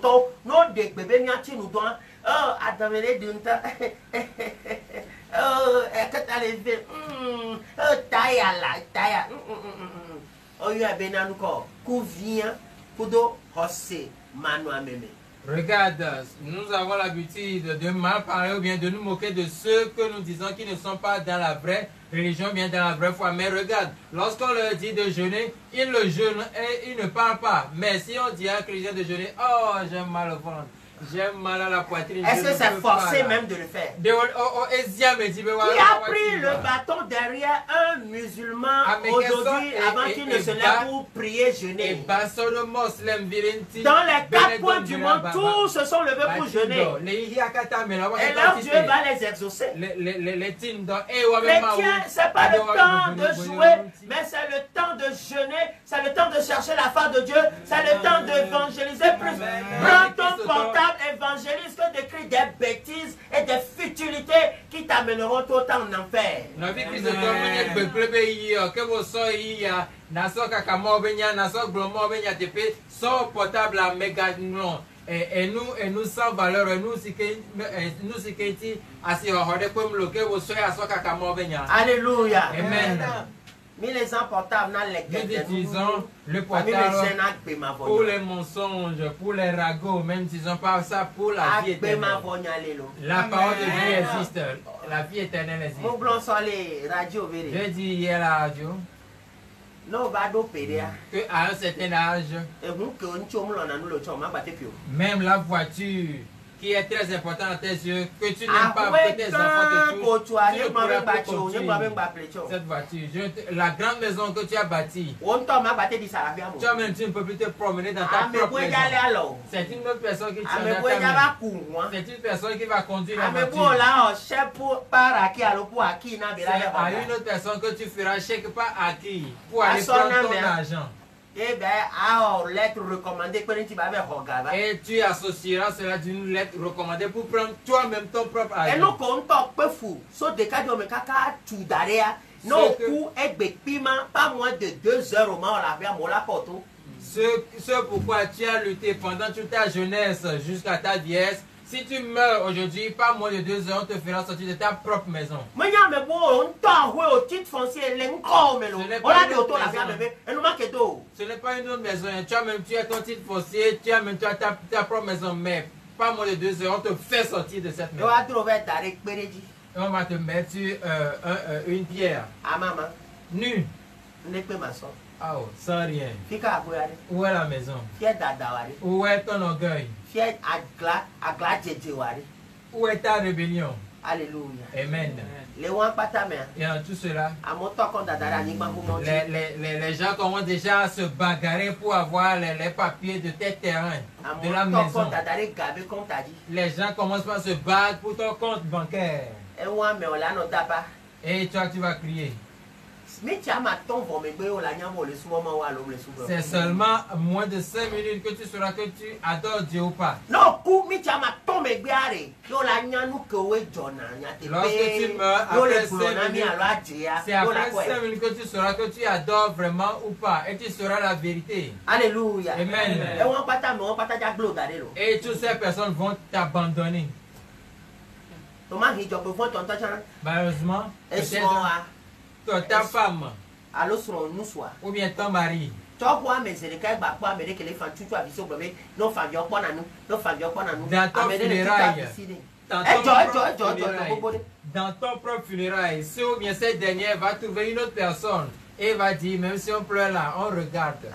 to no de gbebe mia tinu don adamele dunta ekatale ve taya oyo abenanu ko ku vient kudo hose manu ameme. Regarde, nous avons l'habitude de mal parler ou bien de nous moquer de ceux que nous disons qui ne sont pas dans la vraie religion, bien dans la vraie foi. Mais regarde, lorsqu'on leur dit de jeûner, ils le jeûnent et ils ne parlent pas. Mais si on dit à un chrétien de jeûner, oh, j'aime mal au ventre, j'aime mal à la poitrine. Est-ce que c'est forcé même de le faire? Qui a pris le bâton derrière un musulman aujourd'hui avant qu'il ne se lève pour prier, jeûner? Dans les 4 coins du monde, tous se sont levés pour jeûner. Et leur Dieu va les exaucer. Chrétien, ce n'est pas le temps de jouer, mais c'est le temps de jeûner, c'est le temps de chercher la face de Dieu, c'est le temps d'évangéliser plus. Prends ton portable. Évangéliste décrit des bêtises et des futilités qui t'amèneront tout en enfer. Et nous sans valeur, Alléluia. Amen. Nous utilisons le portable pour les mensonges, pour les ragots, même s'ils n'ont pas ça, pour la vie éternelle. La parole de Dieu existe, la vie éternelle existe. J'ai dit hier à la radio qu'à un certain âge, même la voiture qui est très important à tes yeux, que tu n'aimes pas, que tes enfants te touchent, tu ne pourras pas conduire cette voiture. La grande maison que tu as bâtie, toi-même tu ne peux plus te promener dans ta propre maison. C'est une autre personne qui tient dans ta main. C'est une personne qui va conduire la voiture. C'est à une autre personne que tu feras chèque pas à qui pour aller prendre ton argent. Et tu associeras cela d'une lettre recommandée pour prendre toi-même ton propre argent. Ce pourquoi tu as lutté pendant toute ta jeunesse jusqu'à ta vieillesse, si tu meurs aujourd'hui, pas moins de 2 heures, on te fera sortir de ta propre maison. Ce n'est pas une autre maison. Tu as ton titre foncier, tu as même ta propre maison, mais pas moins de 2 heures, on te fait sortir de cette maison. Et on va te mettre une pierre. Nu. Oh, sans rien. Où est la maison? Où est ton orgueil? Où est ta rébellion? Alléluia. Amen. Et en tout cela, les gens commencent déjà à se bagarrer pour avoir les papiers de tes terrains, de la maison. Les gens commencent à se battre pour ton compte bancaire. Et toi, tu vas crier. C'est seulement moins de 5 minutes que tu sauras que tu adores Dieu ou pas. Lorsque tu meurs, après 5 minutes, c'est après 5 minutes que tu sauras que tu adores vraiment ou pas. Et tu sauras la vérité. Alléluia. Amen. Et toutes ces personnes vont t'abandonner. Malheureusement, ta femme ou bien ton mari dans ton propre funérail, si ou bien cette dernière va trouver une autre personne et va dire, même si on pleure là, on regarde.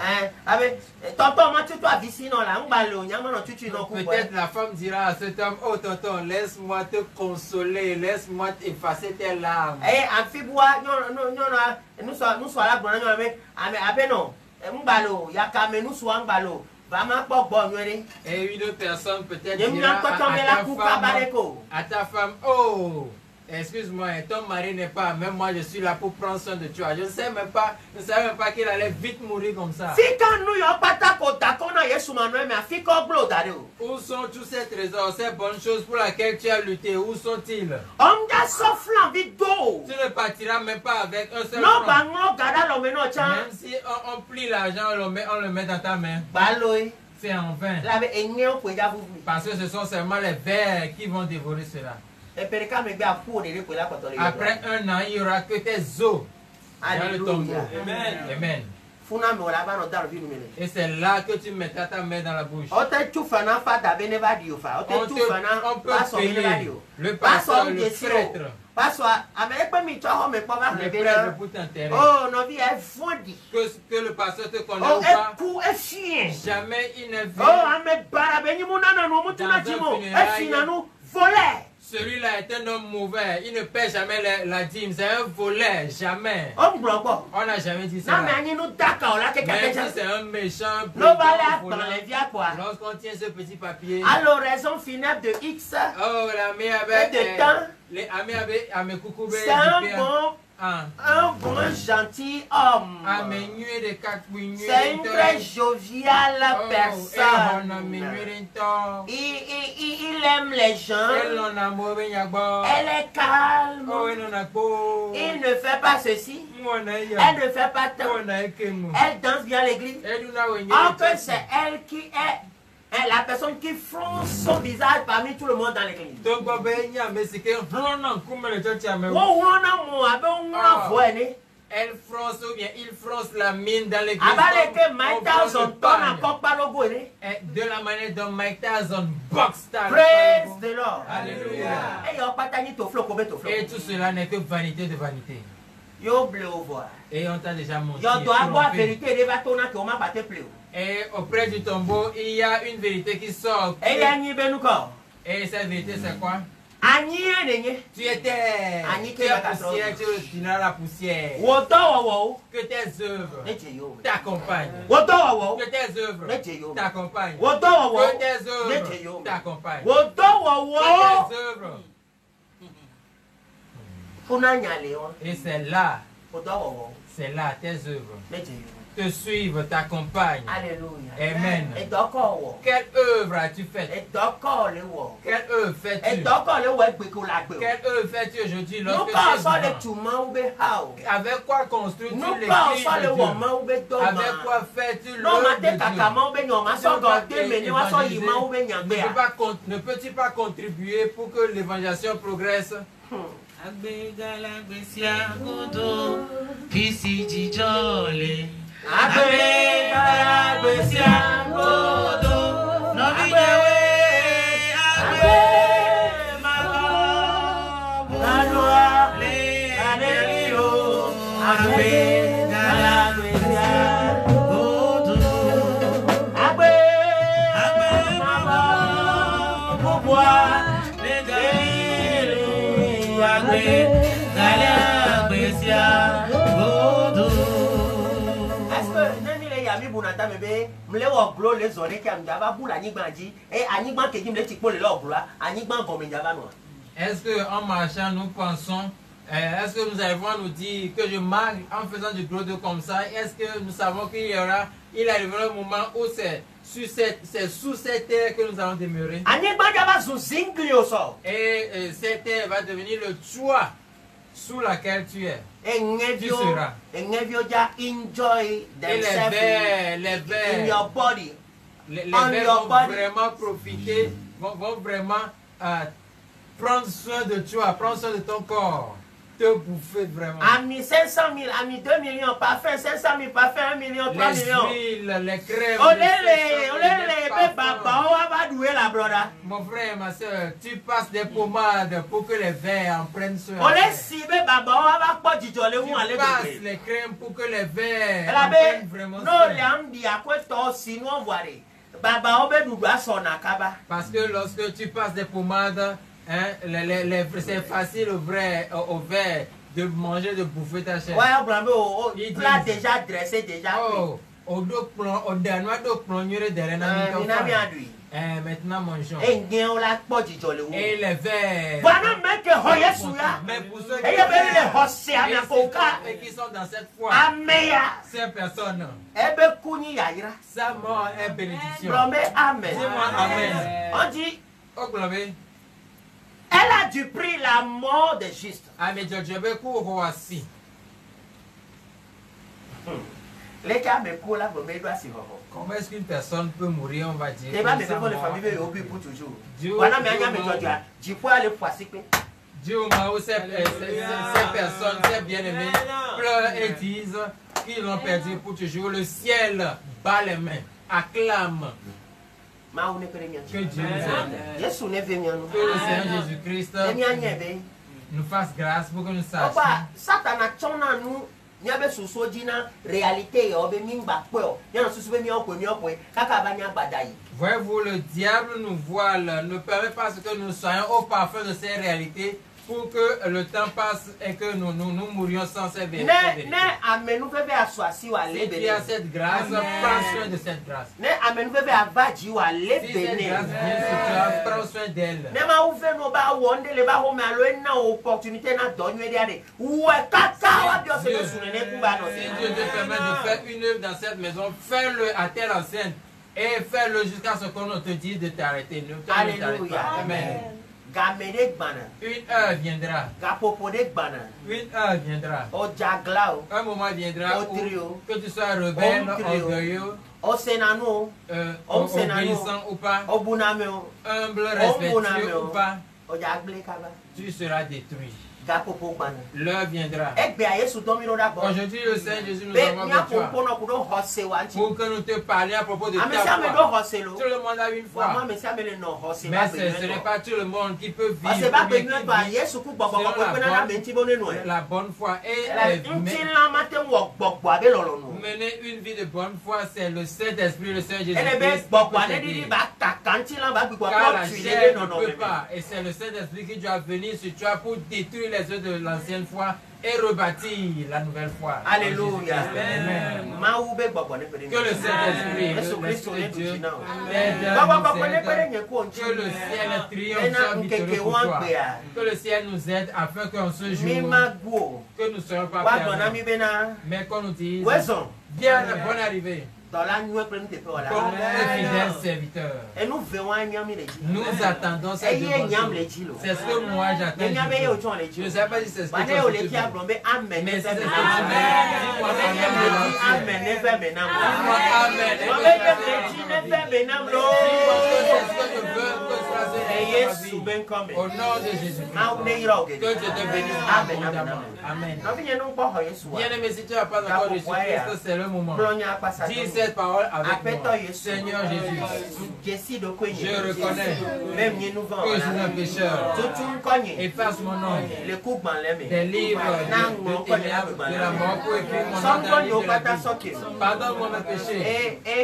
Peut-être la femme dira à cet homme, oh tonton, laisse-moi te consoler, laisse-moi effacer tes larmes. Et une autre personne peut-être dira à ta femme, oh, excuse-moi, ton mari n'est pas, même moi je suis là pour prendre soin de toi. Je ne savais même pas qu'il allait vite mourir comme ça. Où sont tous ces trésors, ces bonnes choses pour lesquelles tu as lutté? Où sont-ils? Tu ne partiras même pas avec un seul franc. Même si on plie l'argent, on le met dans ta main. C'est en vain. Parce que ce sont seulement les vers qui vont dévorer cela. Après 1 an, il n'y aura que tes os dans le tombeau. Amen. Amen. Et c'est là que tu mettras ta main dans la bouche. On peut payer le pasteur, le prêtre. Le prêtre pour t'enterrer. Que le pasteur te connaît ou pas, jamais il ne vient dans un funérail. Celui-là est un homme mauvais, il ne paie jamais la dîme, c'est un voleur, jamais. On n'a jamais dit ça. Même si c'est un méchant, lorsqu'on tient ce petit papier, à l'oraison funèbre de X, oh, c'est un bon gentil homme. C'est une très joviale personne. Il aime les gens. Elle est calme. Il ne fait pas ceci. Elle ne fait pas tant. Elle danse bien à l'église. En fait, c'est elle qui est la personne qui fronce son visage parmi tout le monde dans l'église. Elle fronce ou bien il fronce la mine dans l'église. De la manière dont Mike Tyson boxe. Praise the Lord. Alléluia. Et tout cela n'est que vanité de vanité. Et on t'a déjà montré. Et auprès du tombeau, il y a une vérité qui sort. Et cette vérité, c'est quoi? Tu étais la poussière, tu retireras la poussière. Que tes œuvres t'accompagnent. Que tes œuvres t'accompagnent. Que tes œuvres t'accompagnent. Que tes œuvres. Et c'est là C'est là tes œuvres. Te suivre, t'accompagne. Alléluia. Amen. Quelle œuvre as-tu faite? Quelle œuvre fais-tu? Quelle œuvre fais-tu aujourd'hui lorsque tu es grand? Avec quoi construis-tu l'église de Dieu? Avec quoi fais-tu l'œuvre de Dieu? Ne peux-tu pas contribuer pour que l'évangélisation progresse? Est-ce que en marchant nous pensons, est-ce que nous arrivons à nous dire que je marche en faisant du gros dos comme ça? Est-ce que nous savons qu'il arrivera un moment où c'est sous cette terre que nous allons demeurer? Et cette terre va devenir le toit sous laquelle tu es. Tu seras. Et les vers vont vraiment profiter, vont vraiment prendre soin de toi, prendre soin de ton corps, te bouffer vraiment. Ami 500 000, ami 2 millions, parfum 500 000, parfum 1 million, 3 millions. Les huiles, les crèmes. Mon frère, ma soeur, tu passes des pommades pour que les vers en prennent soin. Tu passes les crèmes pour que les vers en prennent vraiment soin. Parce que lorsque tu passes des pommades, hein, c'est facile au verre de manger, de bouffer ta chair. Il plat déjà dressé, déjà maintenant mangeons. Et les vers. Mais pour ceux qui sont dans cette foi, ces personnes, sa mort est bénédiction. Amen. Dis-moi amen. On dit, oh, elle a du prix la mort des justes. Comment est-ce qu'une personne peut mourir, on va dire? Dieu m'a ces personnes, ces bien-aimés, pleurent et disent qu'ils l'ont perdu pour toujours. Le ciel bat les mains, acclame. Que Dieu nous aide. Que le Seigneur Jésus-Christ nous fasse grâce pour que nous sachions. Voyez-vous, le diable nous voile, ne permet pas que nous soyons au parfum de ces réalités pour que le temps passe et que nous mourions sans ces vérités. Si tu as cette grâce, prends soin de cette grâce. Si cette grâce vient sur toi, prends soin d'elle. Si Dieu te permet de faire une œuvre dans cette maison, fais-le à telle enceinte et fais-le jusqu'à ce qu'on te dise de t'arrêter. Alléluia. Amen. Une heure viendra. Une heure viendra. Un moment viendra où que tu sois rebelle, orgueilleux, obéissant ou pas, humble, respectueux ou pas, tu seras détruit. L'heure viendra. Aujourd'hui, le Seigneur Jésus nous envoie de toi pour que nous te parlions à propos de ta foi. Tout le monde a une foi. Mais ce n'est pas tout le monde qui peut vivre la bonne foi. Et mener une vie de bonne foi, c'est le Saint-Esprit, le Seigneur Jésus-Christ. Car la chair ne peut pas. Et c'est le Saint-Esprit qui doit venir sur toi pour détruire les œuvres de l'ancienne foi et rebâtir la nouvelle foi. Alléluia. Amen. Que le Saint-Esprit, l'Esprit de Dieu, que le ciel triomphe soit victorieux pour toi. Que le ciel nous aide afin qu'en ce jour, que nous ne soyons pas perdus, mais qu'on nous dise, bien, bonne arrivée. Comme un fidèle serviteur. Et nous attendons cette bonne chose. C'est ce que moi j'attends. Je ne sais pas si c'est ce que tu veux. Mais c'est ce que tu veux. Au nom de Jésus. Que Dieu te bénisse. Amen. Bien-aimé, si tu n'as pas encore reçu Christ, c'est le moment. Dis cette parole avec moi. Seigneur Jésus, je reconnais que je suis un pécheur. Efface mon nom des livres de la mort pour écrire mon nom dans le livre de la vie. Pardonne-moi mes péchés et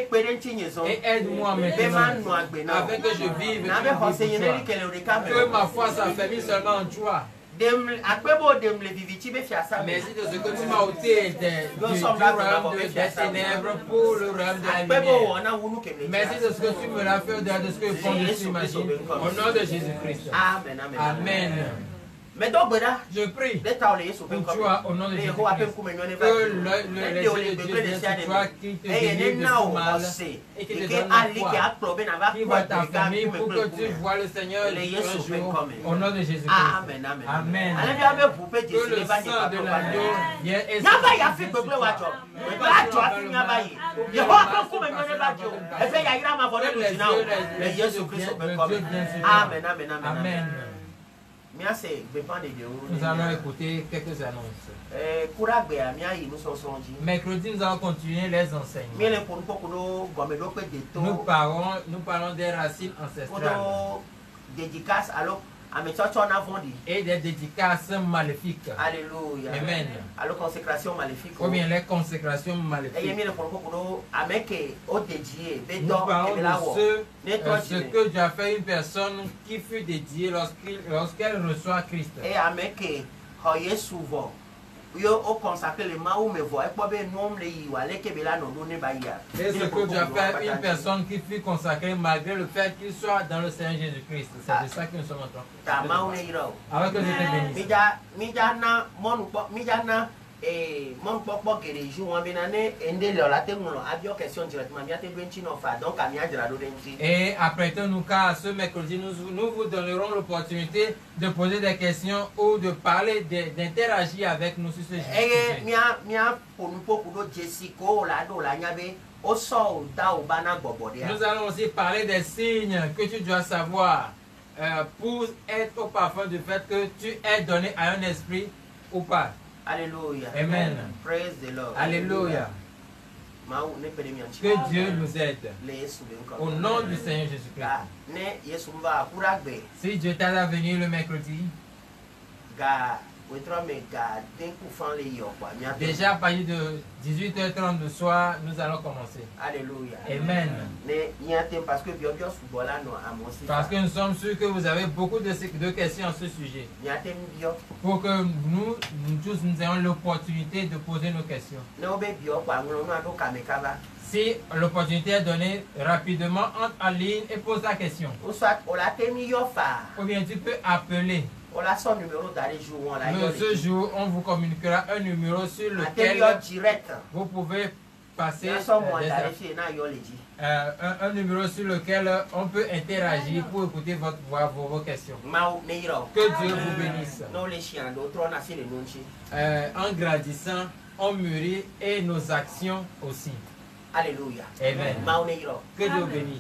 aide-moi maintenant afin que je vive que ma foi s'affermisse seulement en toi. Merci de ce que tu m'as ôté du royaume des ténèbres pour le royaume de la lumière. Merci de ce que tu me l'as fait au-delà de ce que je s'imagine. Au nom de Jésus-Christ. Amen. Amen. Je prie pour toi au nom de Jésus-Christ que les yeux de Dieu viennent sur toi, qui te délivre de tout mal et qui te donne la foi, qui va ta famille pour que tu vois le Seigneur un jour au nom de Jésus-Christ. Amen. Que le sang de l'agneau vienne et Amen. Nous allons écouter quelques annonces. Mercredi, nous allons continuer les enseignements. Nous parlons des racines ancestrales et des dédicaces maléfiques. Alléluia. Amen. Alors consécration maléfique. Ou bien les consécrations maléfiques. Nous parlons de ce que Dieu a fait une personne qui fut dédiée lorsqu'elle reçoit Christ. Et Et ce que Dieu a fait une personne qui fut consacrée malgré le fait qu'il soit dans le Seigneur Jésus-Christ. C'est de ça que nous sommes en train. Avec que Dieu te bénisse. Et apprêtons-nous car ce mercredi nous vous donnerons l'opportunité de poser des questions ou de parler, d'interagir avec nous sur ce sujet. Nous allons aussi parler des signes que tu dois savoir pour être au parfum du fait que tu es donné à un esprit ou pas. Alléluia. Amen. Praise the Lord. Alléluia. Que Dieu nous aide. Au nom du Seigneur Jésus-Christ. Si Dieu t'a à venir le mercredi, déjà à partir de 18h30 du soir, nous allons commencer. Alléluia. Amen. Parce que nous sommes sûrs que vous avez beaucoup de questions à ce sujet. Pour que nous tous nous ayons l'opportunité de poser nos questions. Si l'opportunité est donnée, rapidement, entre en ligne et pose ta question. Ou bien tu peux appeler. Mais ce jour, on vous communiquera un numéro sur lequel vous pouvez passer un numéro sur lequel on peut interagir pour écouter votre voix, vos questions. Que Dieu vous bénisse. En grandissant, on mûrit et nos actions aussi. Alléluia. Amen. Que Dieu vous bénisse.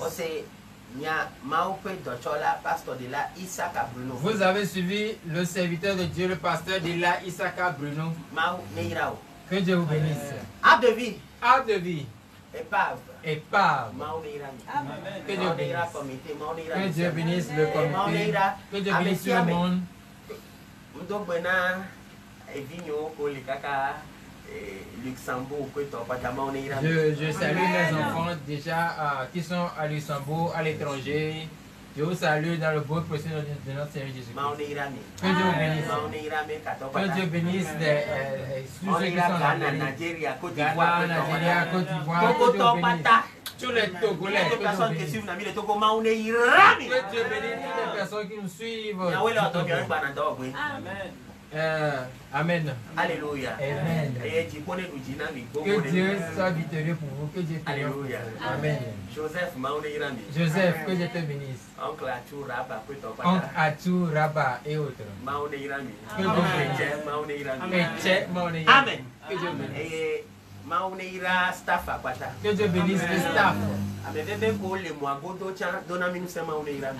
Vous avez suivi le serviteur de Dieu, le pasteur de la Issaka Bruno. Que Dieu vous bénisse. Arbre de vie. Arbre de vie. Épave. Épave. Que Dieu bénisse. Que Dieu bénisse le comité. Que Dieu bénisse tout le monde. Je salue mes enfants déjà qui sont à Luxembourg, à l'étranger, Je vous salue dans le beau procès de notre Seigneur Jésus. Que Dieu vous bénisse. Que Dieu bénisse tous ceux qui sont en Amérique. Ghana, Nigeria, Côte d'Ivoire. Que Dieu bénisse. Tous les Togolais. Que Dieu bénisse. Que Dieu bénisse toutes les personnes qui nous suivent. Amen. Alléluia. Amen. Que Dieu soit victorieux pour vous. Que Dieu triomphe. Alléluia. Amen. Joseph, que Dieu te bénisse. Oncle Atou, Rabat et autres. Que Dieu bénisse. Amen. Que Dieu bénisse. Que Dieu bénisse le staff.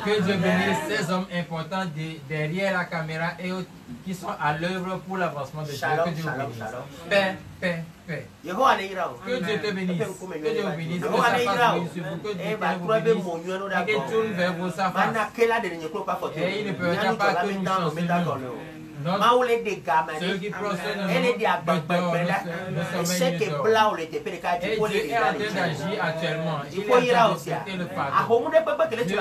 Que Dieu bénisse ces hommes importants derrière la caméra et autres qui sont à l'œuvre pour l'avancement de Dieu. Que Dieu vous bénisse. Paix, paix, paix. Que Dieu te bénisse. Que Dieu vous bénisse. Que sa face brille sur vous. Que Dieu vous bénisse. Et qu'il tourne vers vous sa face. Et il ne permettra pas que nous chancions. Ceux qui procèdent et Dieu est en train d'agir actuellement. Il est en train de traiter le fardeau. Que tu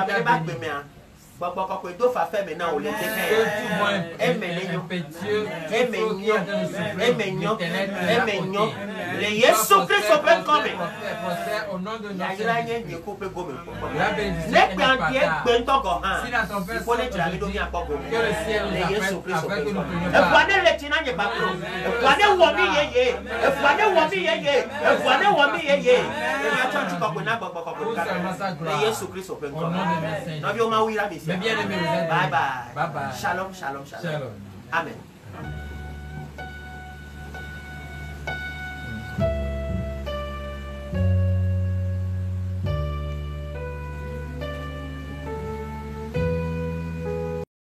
vois un pétieux qui est en train de souffrir. Au nom de notre la bénédiction est partage. Si dans ton Père que le ciel nous appelle afin que nous prenions part. Pour seulement sa gloire. Au nom de notre Seigneur. Mais bien aimé, vous êtes. Bye bye. Bye bye. Shalom, shalom, shalom. Shalom. Amen.